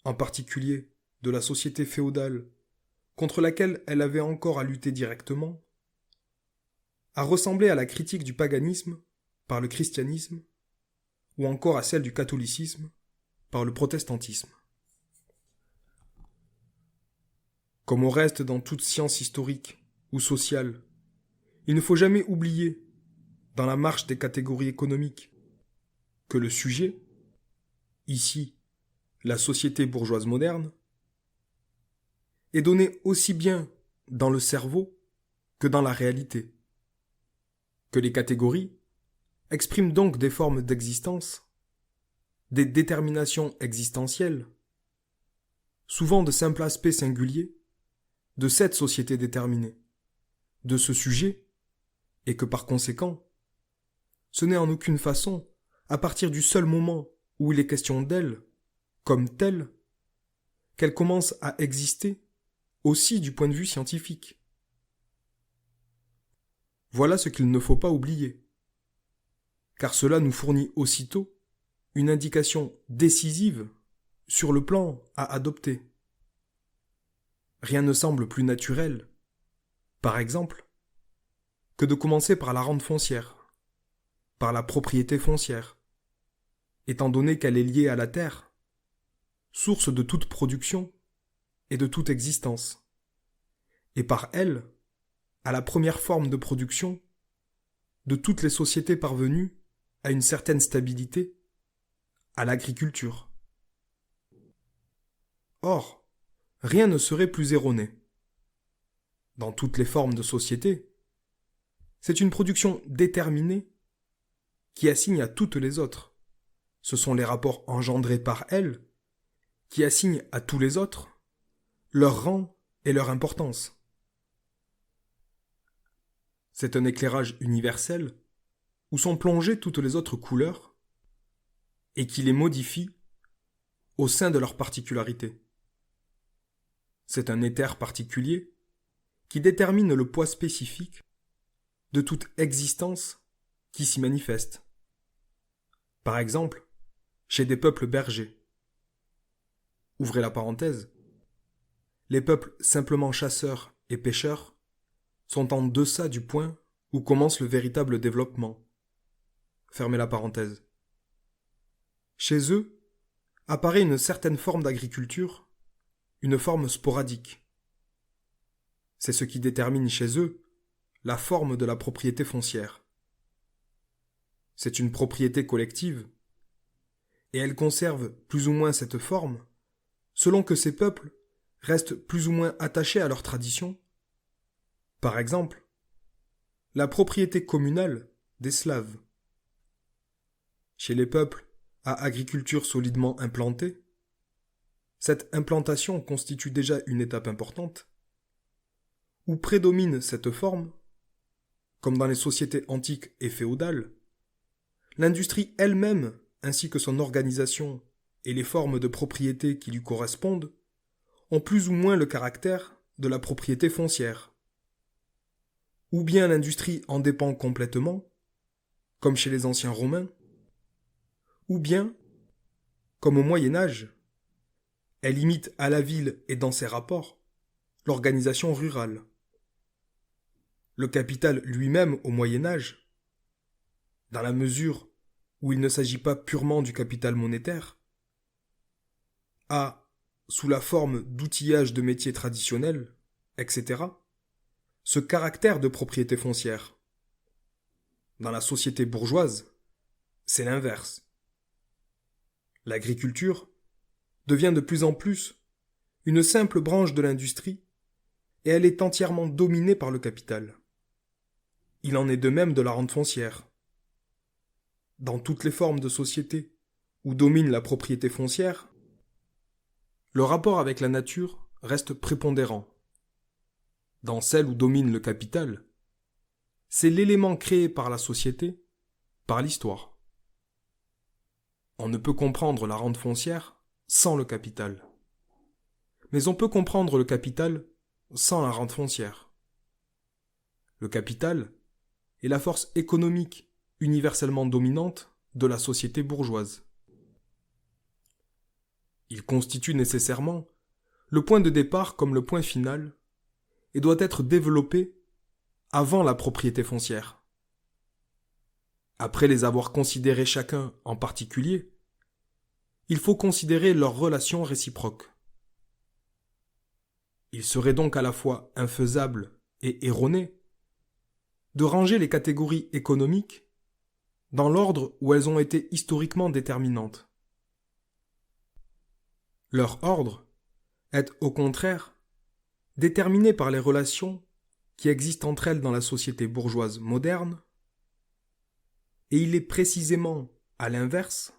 en particulier de la société féodale contre laquelle elle avait encore à lutter directement, a ressemblé à la critique du paganisme par le christianisme ou encore à celle du catholicisme par le protestantisme. Comme au reste dans toute science historique ou sociale, il ne faut jamais oublier, dans la marche des catégories économiques, que le sujet, ici la société bourgeoise moderne, est donné aussi bien dans le cerveau que dans la réalité. Que les catégories expriment donc des formes d'existence, des déterminations existentielles, souvent de simples aspects singuliers de cette société déterminée, de ce sujet, et que par conséquent, ce n'est en aucune façon, à partir du seul moment où il est question d'elle, comme telle, qu'elle commence à exister aussi du point de vue scientifique. Voilà ce qu'il ne faut pas oublier, car cela nous fournit aussitôt une indication décisive sur le plan à adopter. Rien ne semble plus naturel, par exemple, que de commencer par la rente foncière, par la propriété foncière, étant donné qu'elle est liée à la terre, source de toute production et de toute existence, et par elle, à la première forme de production de toutes les sociétés parvenues à une certaine stabilité, à l'agriculture. Or, rien ne serait plus erroné. Dans toutes les formes de société, c'est une production déterminée qui assigne à toutes les autres. Ce sont les rapports engendrés par elles qui assignent à tous les autres leur rang et leur importance. C'est un éclairage universel où sont plongées toutes les autres couleurs et qui les modifie au sein de leurs particularités. C'est un éther particulier qui détermine le poids spécifique de toute existence qui s'y manifeste. Par exemple, chez des peuples bergers. Ouvrez la parenthèse. Les peuples simplement chasseurs et pêcheurs sont en deçà du point où commence le véritable développement. Fermez la parenthèse. Chez eux, apparaît une certaine forme d'agriculture, une forme sporadique. C'est ce qui détermine chez eux la forme de la propriété foncière. C'est une propriété collective, et elle conserve plus ou moins cette forme selon que ces peuples restent plus ou moins attachés à leurs traditions. Par exemple, la propriété communale des Slaves. Chez les peuples à agriculture solidement implantée, cette implantation constitue déjà une étape importante, où prédomine cette forme, comme dans les sociétés antiques et féodales, l'industrie elle-même ainsi que son organisation et les formes de propriété qui lui correspondent ont plus ou moins le caractère de la propriété foncière. Ou bien l'industrie en dépend complètement, comme chez les anciens Romains, ou bien, comme au Moyen Âge, elle imite à la ville et dans ses rapports l'organisation rurale. Le capital lui-même au Moyen Âge, dans la mesure où il ne s'agit pas purement du capital monétaire, a, sous la forme d'outillage de métiers traditionnels, etc., ce caractère de propriété foncière. Dans la société bourgeoise, c'est l'inverse. L'agriculture devient de plus en plus une simple branche de l'industrie et elle est entièrement dominée par le capital. Il en est de même de la rente foncière. Dans toutes les formes de société où domine la propriété foncière, le rapport avec la nature reste prépondérant. Dans celle où domine le capital, c'est l'élément créé par la société, par l'histoire. On ne peut comprendre la rente foncière sans le capital. Mais on peut comprendre le capital sans la rente foncière. Le capital est la force économique universellement dominante de la société bourgeoise. Il constitue nécessairement le point de départ comme le point final et doit être développé avant la propriété foncière. Après les avoir considérés chacun en particulier, il faut considérer leurs relations réciproques. Il serait donc à la fois infaisable et erroné de ranger les catégories économiques dans l'ordre où elles ont été historiquement déterminantes. Leur ordre est, au contraire, déterminée par les relations qui existent entre elles dans la société bourgeoise moderne, et il est précisément à l'inverse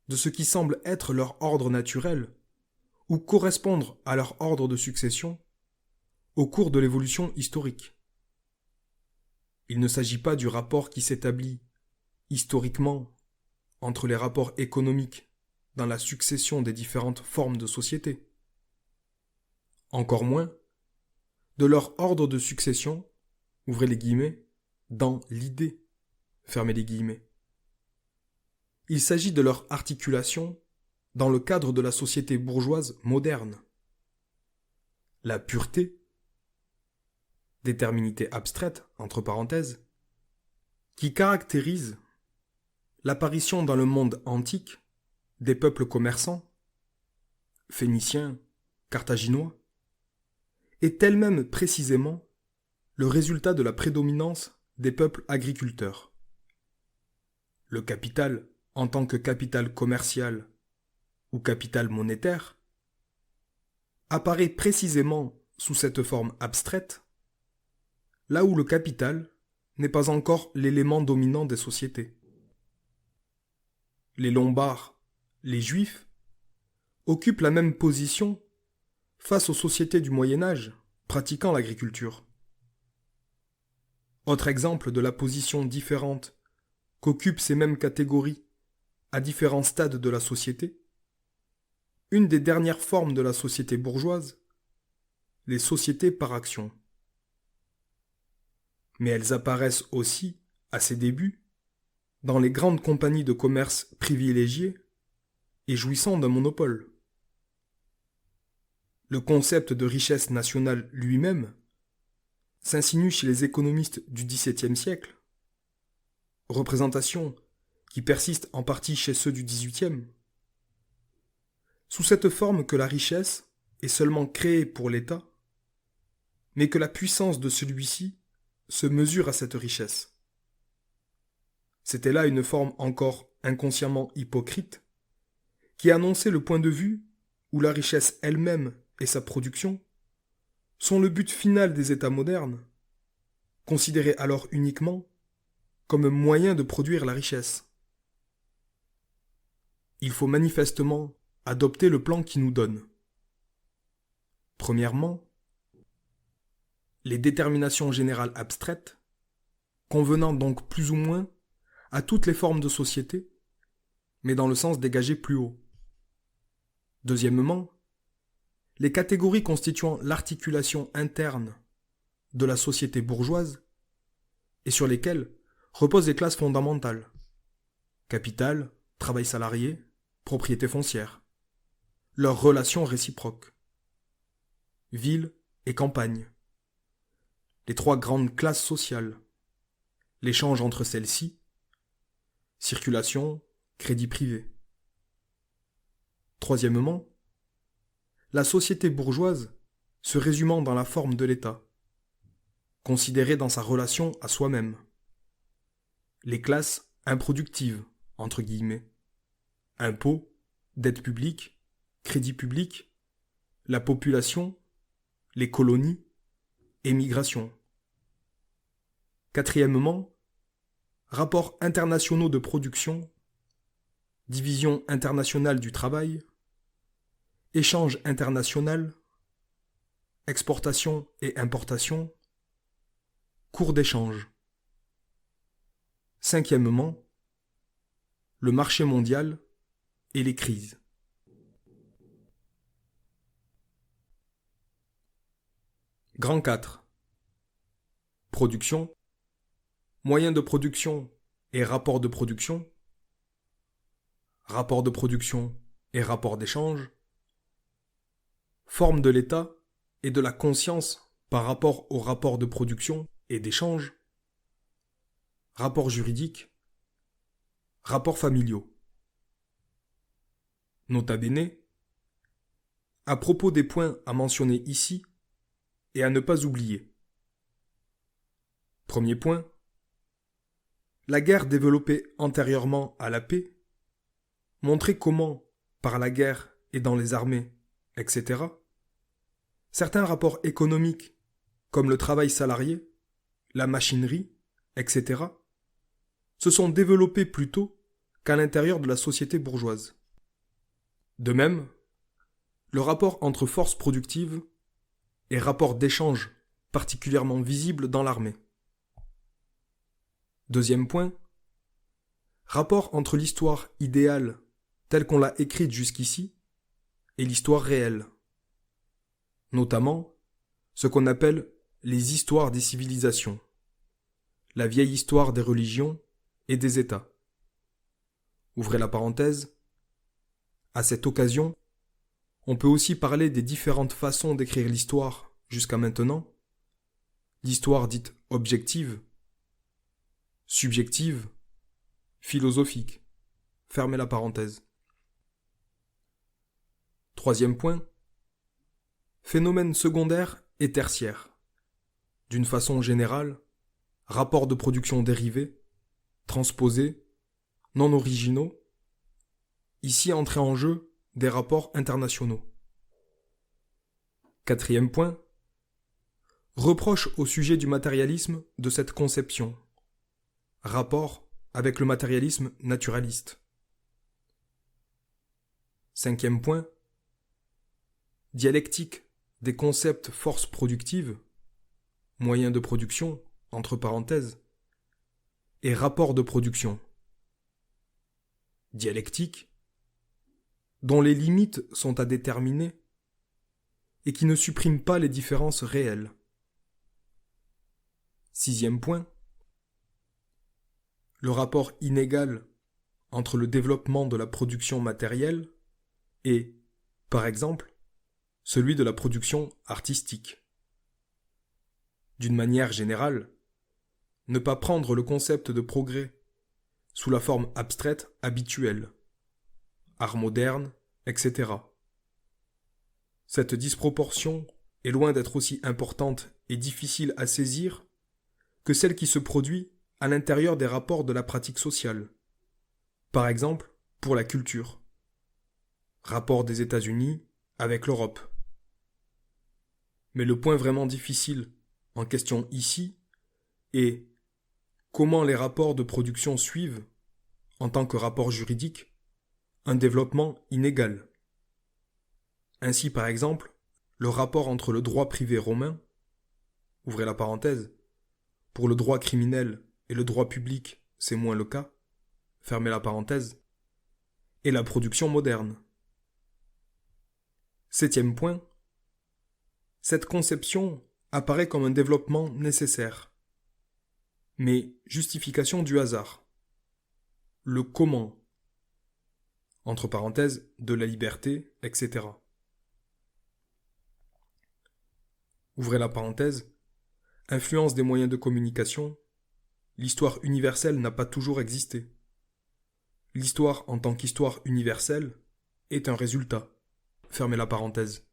de ce qui semble être leur ordre naturel ou correspondre à leur ordre de succession au cours de l'évolution historique. Il ne s'agit pas du rapport qui s'établit historiquement entre les rapports économiques dans la succession des différentes formes de société. Encore moins de leur ordre de succession, ouvrez les guillemets, dans l'idée, fermez les guillemets. Il s'agit de leur articulation dans le cadre de la société bourgeoise moderne. La pureté, déterminité abstraite, entre parenthèses, qui caractérise l'apparition dans le monde antique des peuples commerçants, phéniciens, carthaginois, est elle-même précisément le résultat de la prédominance des peuples agriculteurs. Le capital, en tant que capital commercial ou capital monétaire, apparaît précisément sous cette forme abstraite, là où le capital n'est pas encore l'élément dominant des sociétés. Les Lombards, les Juifs, occupent la même position face aux sociétés du Moyen-Âge pratiquant l'agriculture. Autre exemple de la position différente qu'occupent ces mêmes catégories à différents stades de la société, une des dernières formes de la société bourgeoise, les sociétés par action. Mais elles apparaissent aussi, à ses débuts, dans les grandes compagnies de commerce privilégiées et jouissant d'un monopole. Le concept de richesse nationale lui-même s'insinue chez les économistes du XVIIe siècle, représentation qui persiste en partie chez ceux du XVIIIe, sous cette forme que la richesse est seulement créée pour l'État, mais que la puissance de celui-ci se mesure à cette richesse. C'était là une forme encore inconsciemment hypocrite, qui annonçait le point de vue où la richesse elle-même et sa production sont le but final des États modernes, considérés alors uniquement comme moyen de produire la richesse. Il faut manifestement adopter le plan qui nous donne. Premièrement, les déterminations générales abstraites, convenant donc plus ou moins à toutes les formes de société, mais dans le sens dégagé plus haut. Deuxièmement, les catégories constituant l'articulation interne de la société bourgeoise et sur lesquelles reposent les classes fondamentales, capital, travail salarié, propriété foncière, leurs relations réciproques, ville et campagne, les trois grandes classes sociales, l'échange entre celles-ci, circulation, crédit privé. Troisièmement, la société bourgeoise se résumant dans la forme de l'État, considérée dans sa relation à soi-même, les classes improductives, entre guillemets, impôts, dette publique, crédit public, la population, les colonies, émigration. Quatrièmement, rapports internationaux de production, division internationale du travail, échange international, exportation et importation, cours d'échange. Cinquièmement, le marché mondial et les crises. Grand 4. Production, moyens de production et rapports de production, rapport de production et rapport d'échange, forme de l'État et de la conscience par rapport aux rapports de production et d'échange, rapports juridiques, rapports familiaux. Nota bene, à propos des points à mentionner ici et à ne pas oublier. Premier point, la guerre développée antérieurement à la paix montrait comment, par la guerre et dans les armées, etc., Certains rapports économiques, comme le travail salarié, la machinerie, etc., se sont développés plus tôt qu'à l'intérieur de la société bourgeoise. De même, le rapport entre forces productives est rapport d'échange particulièrement visible dans l'armée. Deuxième point, rapport entre l'histoire idéale telle qu'on l'a écrite jusqu'ici et l'histoire réelle, notamment ce qu'on appelle les histoires des civilisations, la vieille histoire des religions et des États. Ouvrez la parenthèse. À cette occasion, on peut aussi parler des différentes façons d'écrire l'histoire jusqu'à maintenant, l'histoire dite objective, subjective, philosophique. Fermez la parenthèse. Troisième point, phénomènes secondaires et tertiaires. D'une façon générale, rapports de production dérivés, transposés, non originaux, ici entrent en jeu des rapports internationaux. Quatrième point, reproche au sujet du matérialisme de cette conception, rapport avec le matérialisme naturaliste. Cinquième point, dialectique des concepts force productive, moyen de production, entre parenthèses, et rapport de production. Dialectique, dont les limites sont à déterminer et qui ne supprime pas les différences réelles. Sixième point, le rapport inégal entre le développement de la production matérielle et, par exemple, celui de la production artistique. D'une manière générale, ne pas prendre le concept de progrès sous la forme abstraite habituelle, art moderne, etc. Cette disproportion est loin d'être aussi importante et difficile à saisir que celle qui se produit à l'intérieur des rapports de la pratique sociale. Par exemple, pour la culture. Rapport des États-Unis avec l'Europe. Mais le point vraiment difficile en question ici est comment les rapports de production suivent, en tant que rapport juridique, un développement inégal. Ainsi, par exemple, le rapport entre le droit privé romain, ouvrez la parenthèse, pour le droit criminel et le droit public, c'est moins le cas, fermez la parenthèse, et la production moderne. Septième point, cette conception apparaît comme un développement nécessaire, mais justification du hasard. Le comment, entre parenthèses, de la liberté, etc. Ouvrez la parenthèse, influence des moyens de communication, l'histoire universelle n'a pas toujours existé. L'histoire en tant qu'histoire universelle est un résultat. Fermez la parenthèse.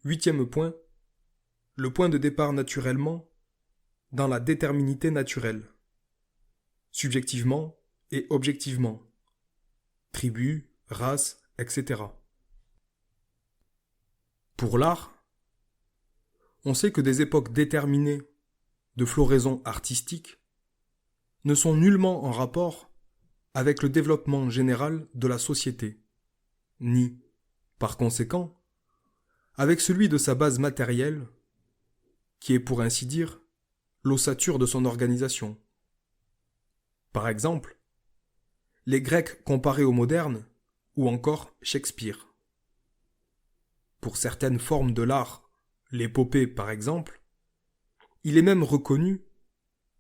Huitième point, le point de départ naturellement dans la déterminité naturelle, subjectivement et objectivement, tribus, races, etc. Pour l'art, on sait que des époques déterminées de floraison artistique ne sont nullement en rapport avec le développement général de la société, ni, par conséquent, avec celui de sa base matérielle, qui est pour ainsi dire l'ossature de son organisation. Par exemple, les Grecs comparés aux modernes, ou encore Shakespeare. Pour certaines formes de l'art, l'épopée par exemple, il est même reconnu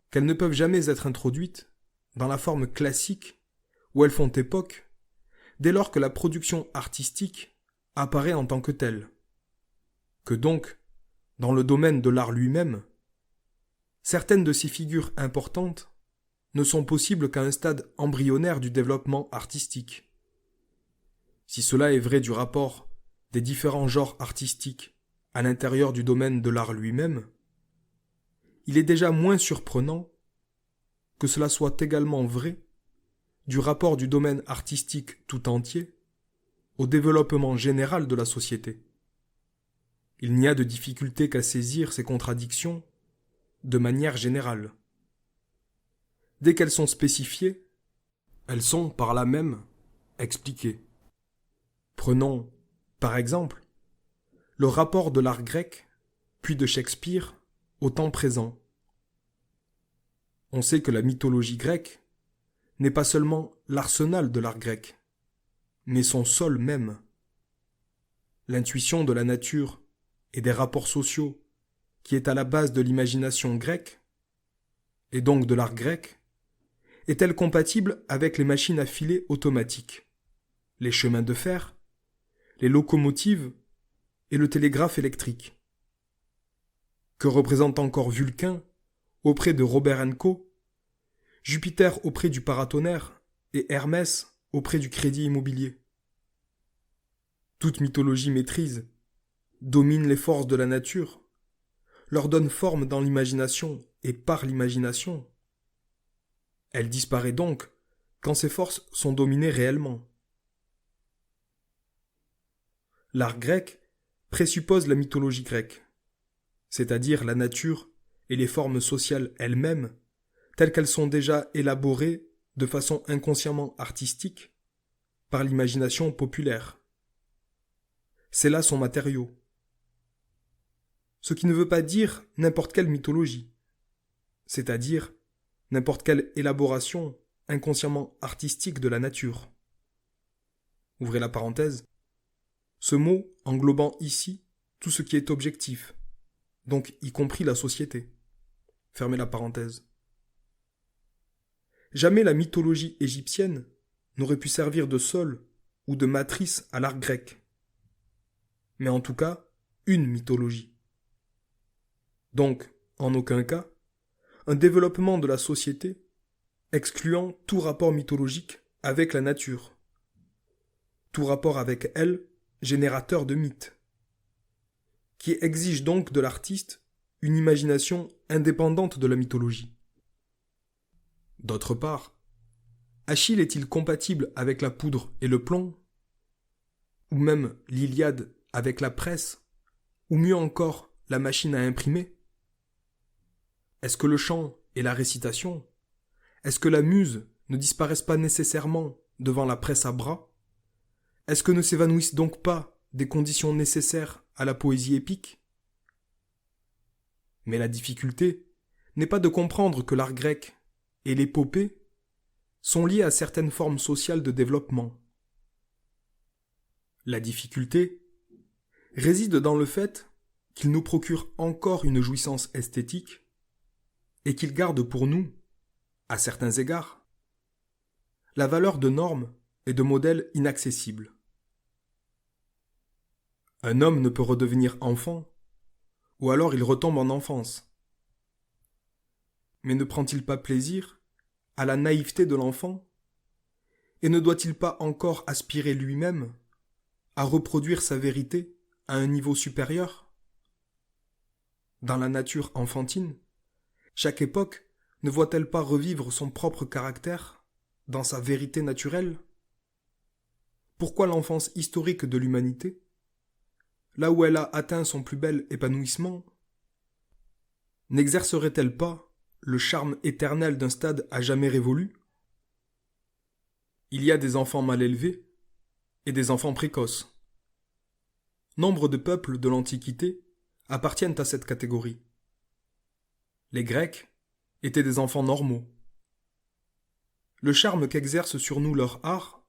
qu'elles ne peuvent jamais être introduites dans la forme classique où elles font époque, dès lors que la production artistique apparaît en tant que telle. Que donc, dans le domaine de l'art lui-même, certaines de ces figures importantes ne sont possibles qu'à un stade embryonnaire du développement artistique. Si cela est vrai du rapport des différents genres artistiques à l'intérieur du domaine de l'art lui-même, il est déjà moins surprenant que cela soit également vrai du rapport du domaine artistique tout entier au développement général de la société. Il n'y a de difficulté qu'à saisir ces contradictions de manière générale. Dès qu'elles sont spécifiées, elles sont par là même expliquées. Prenons, par exemple, le rapport de l'art grec, puis de Shakespeare, au temps présent. On sait que la mythologie grecque n'est pas seulement l'arsenal de l'art grec, mais son sol même. L'intuition de la nature et des rapports sociaux qui est à la base de l'imagination grecque, et donc de l'art grec, est-elle compatible avec les machines à filer automatiques, les chemins de fer, les locomotives et le télégraphe électrique? Que représente encore Vulcain auprès de Robert Co, Jupiter auprès du paratonnerre et Hermès auprès du crédit immobilier? Toute mythologie maîtrise, domine les forces de la nature, leur donne forme dans l'imagination et par l'imagination. Elle disparaît donc quand ces forces sont dominées réellement. L'art grec présuppose la mythologie grecque, c'est-à-dire la nature et les formes sociales elles-mêmes, telles qu'elles sont déjà élaborées de façon inconsciemment artistique par l'imagination populaire. C'est là son matériau. Ce qui ne veut pas dire n'importe quelle mythologie, c'est-à-dire n'importe quelle élaboration inconsciemment artistique de la nature. Ouvrez la parenthèse. Ce mot englobant ici tout ce qui est objectif, donc y compris la société. Fermez la parenthèse. Jamais la mythologie égyptienne n'aurait pu servir de sol ou de matrice à l'art grec. Mais en tout cas, une mythologie. Donc, en aucun cas, un développement de la société excluant tout rapport mythologique avec la nature, tout rapport avec elle générateur de mythes, qui exige donc de l'artiste une imagination indépendante de la mythologie. D'autre part, Achille est-il compatible avec la poudre et le plomb, ou même l'Iliade avec la presse, ou mieux encore la machine à imprimer? Est-ce que le chant et la récitation, est-ce que la muse ne disparaissent pas nécessairement devant la presse à bras? Est-ce que ne s'évanouissent donc pas des conditions nécessaires à la poésie épique? Mais la difficulté n'est pas de comprendre que l'art grec et l'épopée sont liés à certaines formes sociales de développement. La difficulté réside dans le fait qu'il nous procure encore une jouissance esthétique et qu'il garde pour nous, à certains égards, la valeur de normes et de modèles inaccessibles. Un homme ne peut redevenir enfant, ou alors il retombe en enfance. Mais ne prend-il pas plaisir à la naïveté de l'enfant, et ne doit-il pas encore aspirer lui-même à reproduire sa vérité à un niveau supérieur? Dans la nature enfantine, chaque époque ne voit-elle pas revivre son propre caractère dans sa vérité naturelle? Pourquoi l'enfance historique de l'humanité, là où elle a atteint son plus bel épanouissement, n'exercerait-elle pas le charme éternel d'un stade à jamais révolu? Il y a des enfants mal élevés et des enfants précoces. Nombre de peuples de l'Antiquité appartiennent à cette catégorie. Les Grecs étaient des enfants normaux. Le charme qu'exerce sur nous leur art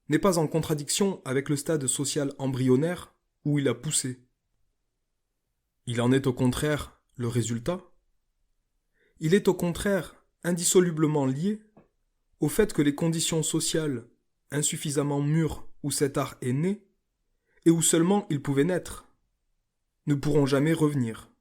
n'est pas en contradiction avec le stade social embryonnaire où il a poussé. Il en est au contraire le résultat. Il est au contraire indissolublement lié au fait que les conditions sociales insuffisamment mûres où cet art est né, et où seulement il pouvait naître, ne pourront jamais revenir.